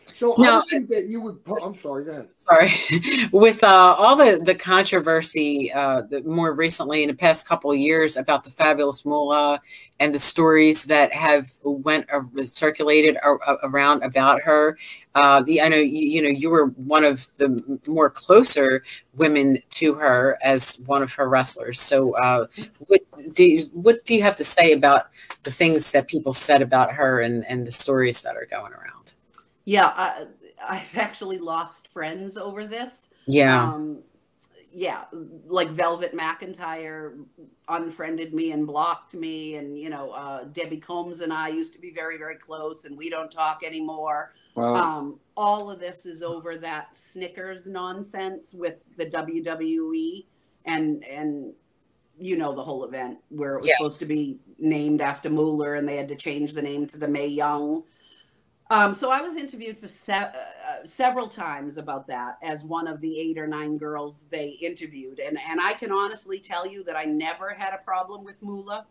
So now, I would think that you would. I'm sorry. Go ahead. Sorry, with all the controversy more recently in the past couple of years about the Fabulous Moolah and the stories that have circulated around about her, I know you were one of the more closer women to her as one of her wrestlers. So, what do you have to say about the things that people said about her and the stories that are going around? Yeah, I've actually lost friends over this. Yeah. Yeah, like Velvet McIntyre unfriended me and blocked me. And, Debbie Combs and I used to be very, very close and we don't talk anymore. Wow. All of this is over that Snickers nonsense with the WWE and the whole event where it was supposed to be named after Moolah and they had to change the name to the Mae Young. So I was interviewed for several times about that as one of the 8 or 9 girls they interviewed. And I can honestly tell you that I never had a problem with Moolah.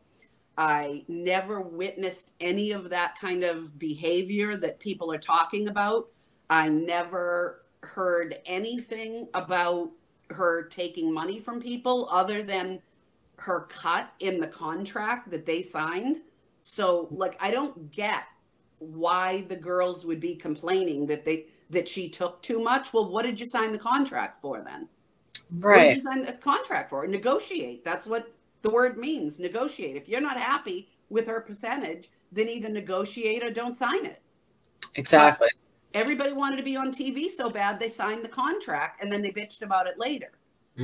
I never witnessed any of that kind of behavior that people are talking about. I never heard anything about her taking money from people other than her cut in the contract that they signed. So, I don't get why the girls would be complaining that she took too much. Well, what did you sign the contract for then? Right. What did you sign the contract for? Negotiate. That's what the word means. Negotiate. If you're not happy with her percentage, then either negotiate or don't sign it. Exactly. But everybody wanted to be on TV so bad they signed the contract and then they bitched about it later.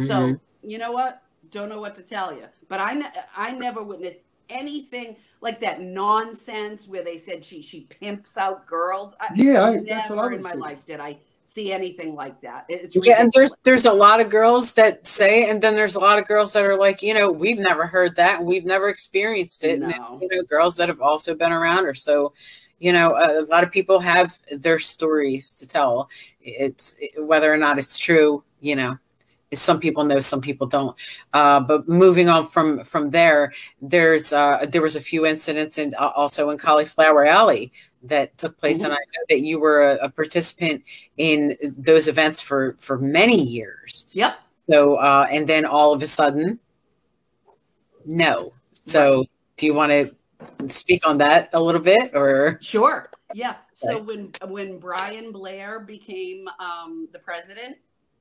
So you know what? Don't know what to tell you. But I never witnessed anything like that nonsense where they said she pimps out girls. That's what I was in my thinking. life did I see anything like that. It's and there's a lot of girls that say, and then there's a lot of girls that are like, we've never heard that, and we've never experienced it. No. And it's girls that have also been around her. So, a lot of people have their stories to tell. It's whether or not it's true, some people know, some people don't. But moving on from there, there was a few incidents and also in Cauliflower Alley that took place, and I know that you were a participant in those events for many years. Yep. So and then all of a sudden, no. So do you want to speak on that a little bit, or? Sure. Yeah. So when Brian Blair became the president.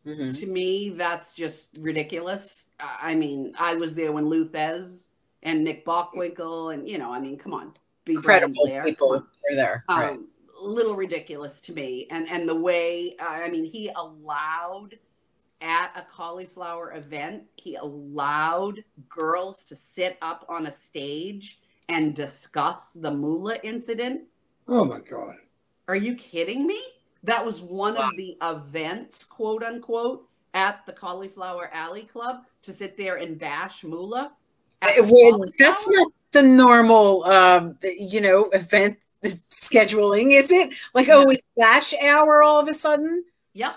To me, that's just ridiculous. I mean, I was there when Lou Thez and Nick Bockwinkel and, come on. Be Incredible Blair. people were there. Right. Little ridiculous to me. And the way, he allowed at a cauliflower event, he allowed girls to sit up on a stage and discuss the Moolah incident. Oh, my God. Are you kidding me? That was one of the events, quote unquote, at the Cauliflower Alley Club to sit there and bash Moolah. That's not the normal, event scheduling, is it? It's bash hour all of a sudden? Yep.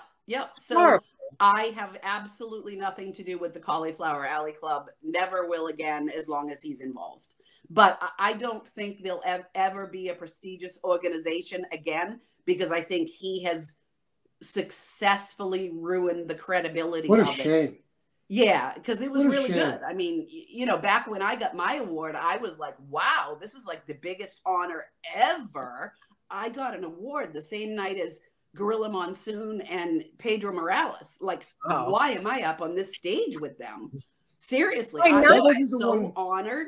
So I have absolutely nothing to do with the Cauliflower Alley Club. Never will again, as long as he's involved. But I don't think there'll ever be a prestigious organization again, because I think he has successfully ruined the credibility of it. What a shame. Yeah, because it was really good. I mean, back when I got my award, I was like, wow, this is like the biggest honor ever. I got an award the same night as Gorilla Monsoon and Pedro Morales. Like, why am I up on this stage with them? Seriously, I was so honored.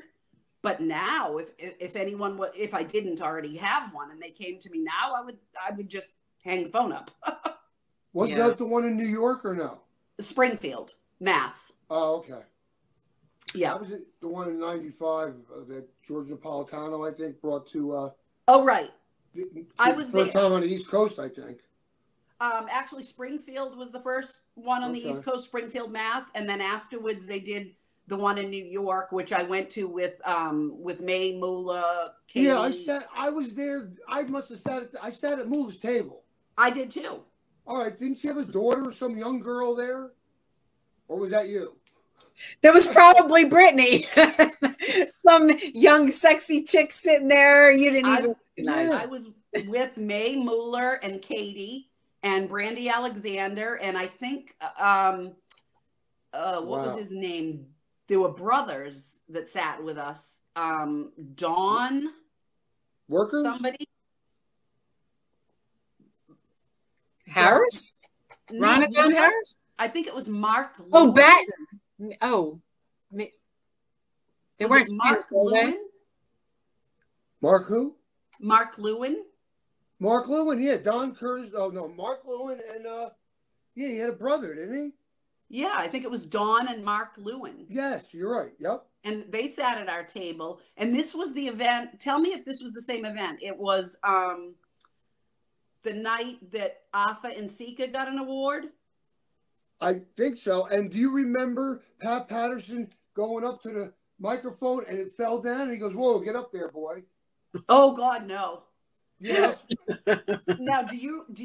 But now, if anyone, if I didn't already have one and they came to me now, I would just hang the phone up. Was that the one in New York or no? Springfield, Mass. Oh, okay. Yeah. That was the one in '95 that George Napolitano, I think, brought to. Oh, right. I was first time on the East Coast, I think. Actually, Springfield was the first one on the East Coast, Springfield, Mass, and then afterwards they did the one in New York, which I went to with May, Moolah, Katie. Yeah, I was there. I must have I sat at Moolah's table. I did too. All right, didn't she have a daughter or some young girl there, or was that you? There was probably Brittany, some young, sexy chick sitting there. You didn't even recognize. I was with May Mueller and Katie and Brandy Alexander, and I think what was his name? There were brothers that sat with us. Dawn, Workers, somebody. Harris, Ronna John Harris. I think it was Mark. Oh, Lewin. Batten. Oh, they weren't Mark Lewin. Mark who? Mark Lewin. Mark Lewin, yeah. Don Curtis. Oh no, Mark Lewin, and yeah, he had a brother, didn't he? Yeah, I think it was Dawn and Mark Lewin. Yes, you're right. Yep. And they sat at our table, and this was the event. Tell me if this was the same event. It was the night that Afa and Sika got an award. I think so. And do you remember Pat Patterson going up to the microphone and it fell down? And he goes, "Whoa, get up there, boy." Oh God, no. Yeah. Now, do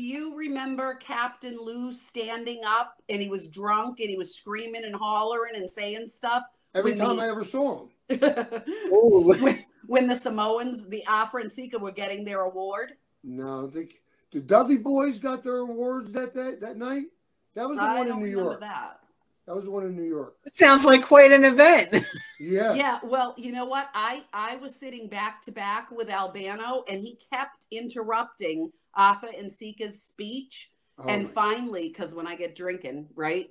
you remember Captain Lou standing up and he was drunk and he was screaming and hollering and saying stuff? Every time I ever saw him. when the Samoans, the Afra and Sika, were getting their award? No, I don't think the Dudley boys got their awards that night. That was the one in New York. That was the one in New York. It sounds like quite an event. Yeah. Yeah. Well, you know what? I was sitting back to back with Albano, and he kept interrupting Afa and Sika's speech. And finally, because when I get drinking, right?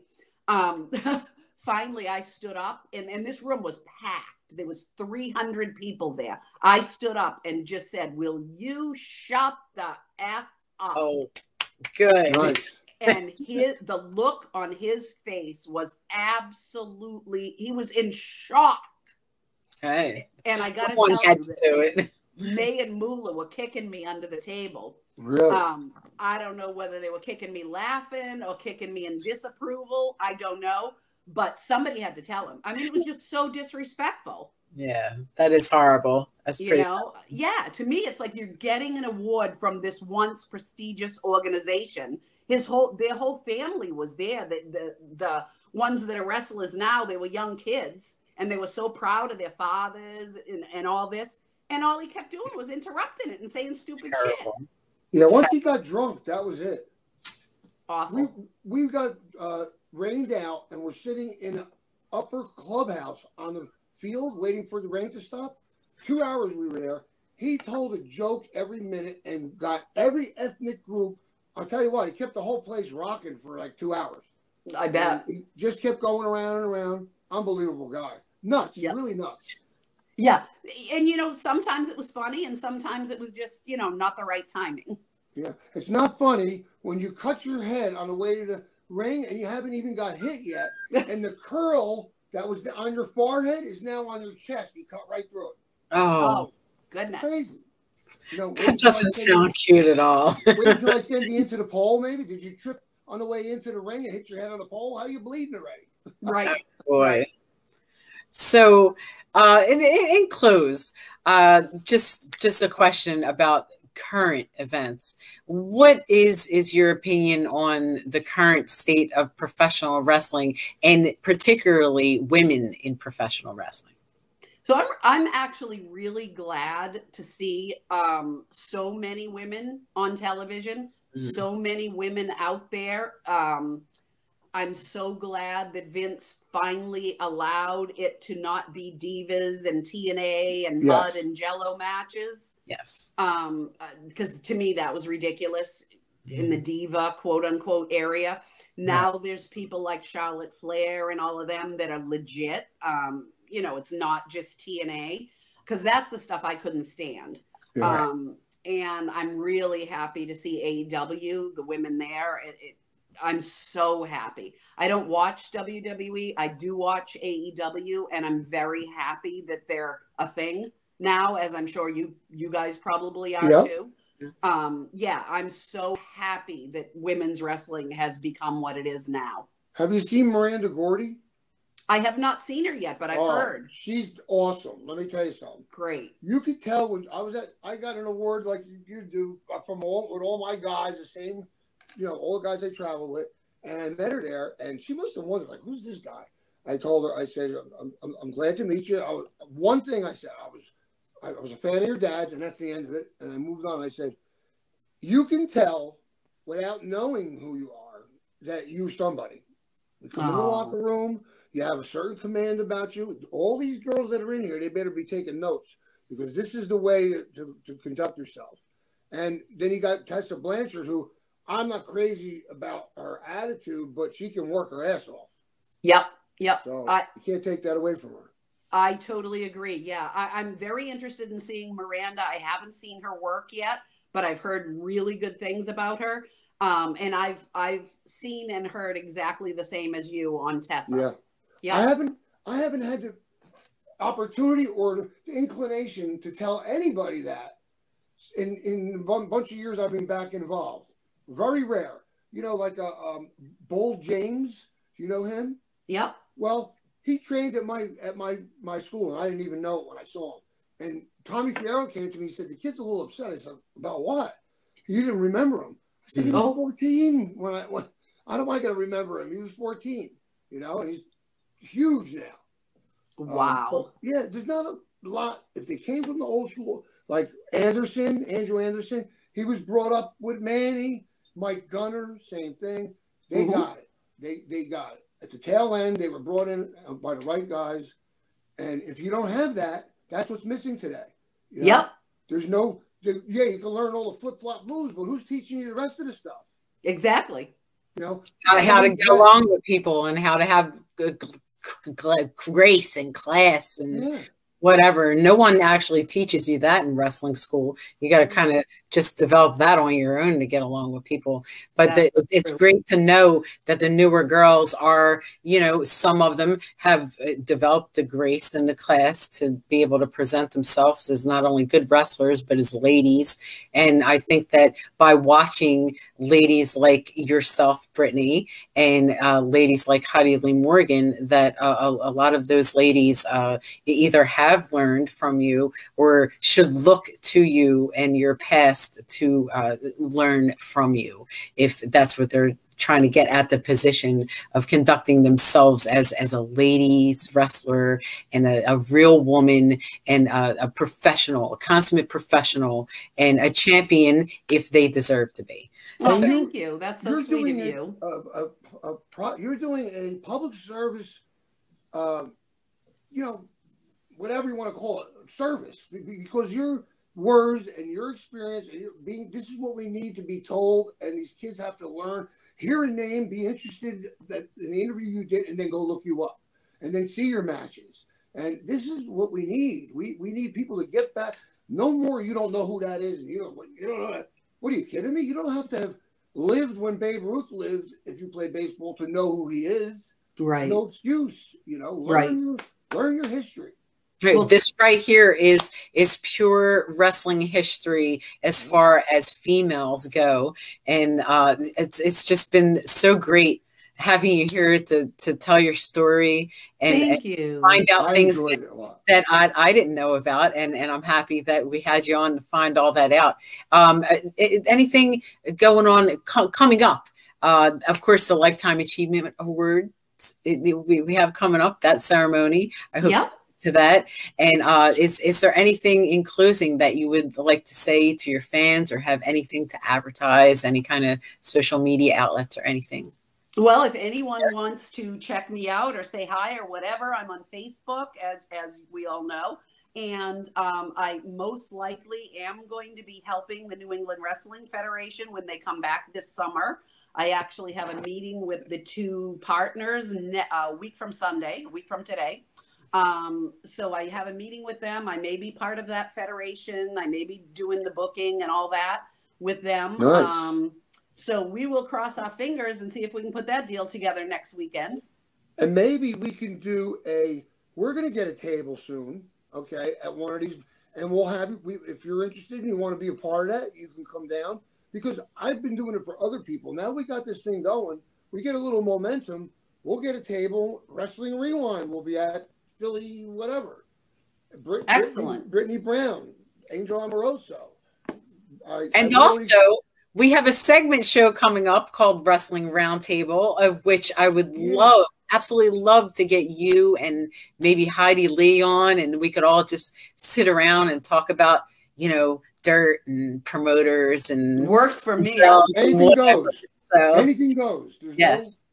Finally, I stood up, and this room was packed. There was 300 people there. I stood up and just said, "Will you shut the F up?" Oh, good. Nice. And the look on his face was absolutely, he was in shock. Hey. And I got to tell you, May and Moolah were kicking me under the table. Really? I don't know whether they were kicking me laughing or kicking me in disapproval. I don't know. But somebody had to tell him. I mean, it was just so disrespectful. Yeah, that is horrible. That's pretty. Yeah, to me, it's like you're getting an award from this once prestigious organization. Their whole family was there. The ones that are wrestlers now, they were young kids, and they were so proud of their fathers and all this. And all he kept doing was interrupting it and saying stupid shit. Yeah, once he got drunk, that was it. Awful. We got rained out, and we're sitting in an upper clubhouse on the field waiting for the rain to stop. 2 hours we were there. He told a joke every minute and got every ethnic group. I'll tell you what, he kept the whole place rocking for like 2 hours. I bet. And he just kept going around and around. Unbelievable guy. Nuts. Yep. Really nuts. Yeah. And, sometimes it was funny and sometimes it was just, not the right timing. Yeah. It's not funny when you cut your head on the way to the ring and you haven't even got hit yet. And the curl that was on your forehead is now on your chest. You cut right through it. Oh goodness. Crazy. That doesn't sound cute at all. Wait until I send you into the pole, maybe. Did you trip on the way into the ring and hit your head on the pole? How are you bleeding already? Right. Boy. So, in close, just a question about current events. What is your opinion on the current state of professional wrestling, and particularly women in professional wrestling? So I'm actually really glad to see so many women on television, so many women out there. I'm so glad that Vince finally allowed it to not be divas and TNA and mud and jello matches. Yes. Because to me, that was ridiculous. in the diva quote unquote area. Now there's people like Charlotte Flair and all of them that are legit. You know, it's not just TNA, because that's the stuff I couldn't stand. Yeah. And I'm really happy to see AEW, the women there. I'm so happy. I don't watch WWE. I do watch AEW, and I'm very happy that they're a thing now, as I'm sure you guys probably are too. Yeah, I'm so happy that women's wrestling has become what it is now. Have you seen Miranda Gordy? I have not seen her yet, but I've heard. She's awesome. Let me tell you something. Great. You could tell when I got an award like you do with all my guys, the same, you know, all the guys I travel with, and I met her there, and she must have wondered, like, who's this guy? I told her, I said, I'm glad to meet you. One thing I said, I was a fan of your dad's, and that's the end of it. And I moved on. I said, you can tell without knowing who you are that you're somebody. You come in the locker room, you have a certain command about you. All these girls that are in here, they better be taking notes, because this is the way to conduct yourself. And then you got Tessa Blanchard, who I'm not crazy about her attitude, but she can work her ass off. Yep. So you can't take that away from her. I totally agree. Yeah, I'm very interested in seeing Miranda. I haven't seen her work yet, but I've heard really good things about her. And I've seen and heard exactly the same as you on Tessa. Yeah. I haven't had the opportunity or the inclination to tell anybody that in a bunch of years I've been back involved. Very rare. You know, like Bull James. You know him? Yep. Well, he trained at my school, and I didn't even know it when I saw him. And Tommy Fierro came to me. He said, the kid's a little upset. I said, about what? You didn't remember him. I said, he was 14 when I don't want to remember him. He was 14, you know, and he's huge now. Wow. Yeah, there's not a lot. If they came from the old school, like Andrew Anderson, he was brought up with Manny, Mike Gunner, same thing. They got it. They got it. At the tail end, they were brought in by the right guys. And if you don't have that, that's what's missing today. You know? Yep. There's no, you can learn all the flip-flop moves, but who's teaching you the rest of the stuff? Exactly. You know, how to get along with people and how to have grace and class and whatever. No one actually teaches you that in wrestling school. You got to kind of just develop that on your own to get along with people. But it's great to know that the newer girls are, you know, some of them have developed the grace and the class to be able to present themselves as not only good wrestlers, but as ladies. And I think that by watching ladies like yourself, Brittany, and ladies like Heidi Lee Morgan, that a lot of those ladies either have learned from you or should look to you and your past to learn from you, if that's what they're trying to get at, the position of conducting themselves as a ladies wrestler and a real woman and a professional, a consummate professional, and a champion if they deserve to be. Oh, thank you. That's so sweet of you. You're doing a public service, you know, whatever you want to call it, service, because your words and your experience and this is what we need to be told, and these kids have to learn, hear a name, be interested that in the interview you did, and then go look you up and then see your matches. And this is what we need. We need people to get back. No more you don't know who that is, and you don't know that. What are you kidding me? You don't have to have lived when Babe Ruth lived if you play baseball to know who he is. Right. No excuse, you know. Learn your history. Well, this right here is pure wrestling history as far as females go, and it's just been so great having you here to tell your story and find out things that I didn't know about, and I'm happy that we had you on to find all that out. Anything going on coming up? Of course, the Lifetime Achievement Award we have coming up, that ceremony. I hope to that. And is there anything in closing that you would like to say to your fans, or have anything to advertise, any kind of social media outlets or anything? Well, if anyone wants to check me out or say hi or whatever, I'm on Facebook, as we all know. And I most likely am going to be helping the New England Wrestling Federation when they come back this summer. I actually have a meeting with the two partners a week from Sunday, a week from today. So I have a meeting with them. I may be part of that federation. I may be doing the booking and all that with them. Nice. So we will cross our fingers and see if we can put that deal together next weekend. And maybe we can do we're going to get a table soon, okay, at one of these. And we'll have, if you're interested and you want to be a part of that, you can come down. Because I've been doing it for other people. Now we got this thing going. We get a little momentum. We'll get a table. Wrestling Rewind will be at Philly, whatever. Excellent. Brittany Brown, Angel Amoroso. And also, we have a segment show coming up called Wrestling Roundtable, of which I would absolutely love to get you and maybe Heidi Lee on, and we could all just sit around and talk about, you know, dirt and promoters and works for me. Anything goes. So anything goes. Yes.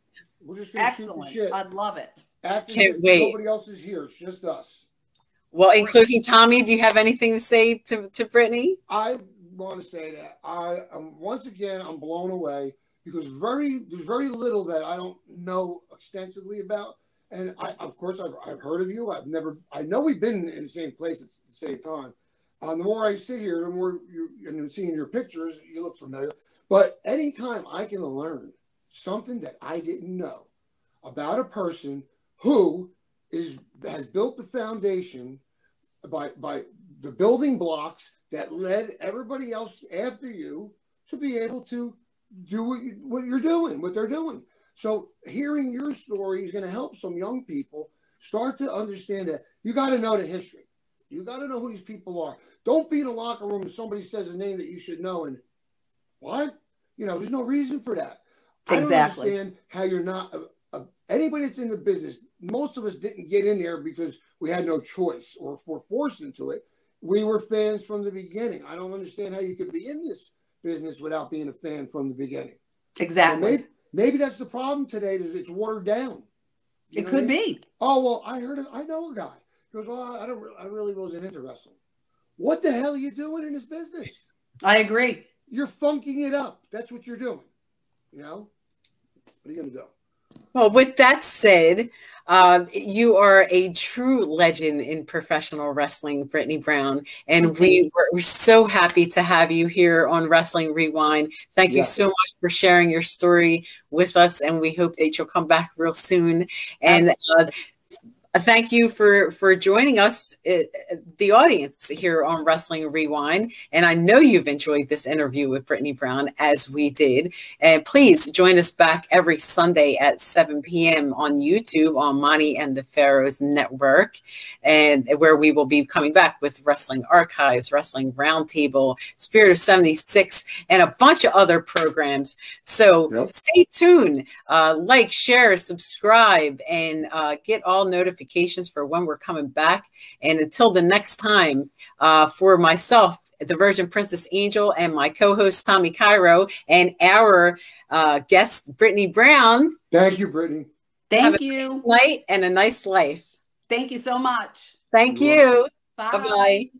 We're just gonna excellent. Shoot the shit. I'd love it. Can't wait. Nobody else is here. It's just us. Well, in closing, Tommy, do you have anything to say to Brittany? I want to say that once again I'm blown away because there's very little that I don't know extensively about. And of course I've heard of you. I know we've been in the same place at the same time. The more I sit here, the more and seeing your pictures, you look familiar. But anytime I can learn something that I didn't know about a person who has built the foundation by the building blocks that led everybody else after you to be able to do what you're doing, what they're doing. So hearing your story is going to help some young people start to understand that you got to know the history. You got to know who these people are. Don't be in a locker room and somebody says a name that you should know. And what? You know, there's no reason for that. Exactly. I don't understand how you're not anybody that's in the business. Most of us didn't get in there because we had no choice or were forced into it. We were fans from the beginning. I don't understand how you could be in this business without being a fan from the beginning. Exactly. So maybe that's the problem today. Is it's watered down. It could be. Oh well, I know a guy. He goes, well, I really wasn't into wrestling. What the hell are you doing in this business? I agree. You're funking it up. That's what you're doing. You know? What are you going to do? Well, with that said, you are a true legend in professional wrestling, Brittany Brown, and we're so happy to have you here on Wrestling Rewind. Thank you so much for sharing your story with us, and we hope that you'll come back real soon. And thank you for joining us, the audience here on Wrestling Rewind. And I know you've enjoyed this interview with Brittany Brown, as we did. And please join us back every Sunday at 7 p.m. on YouTube on Monte and the Pharaoh's Network, and where we will be coming back with Wrestling Archives, Wrestling Roundtable, Spirit of 76, and a bunch of other programs. So stay tuned, like, share, subscribe, and get all notifications for when we're coming back. And until the next time, for myself, the Virgin Princess Angel, and my co-host Tommy Cairo, and our guest Brittany Brown. Thank you, Brittany. Thank you. Nice night and a nice life. Thank you so much. Thank you. Bye. Bye-bye.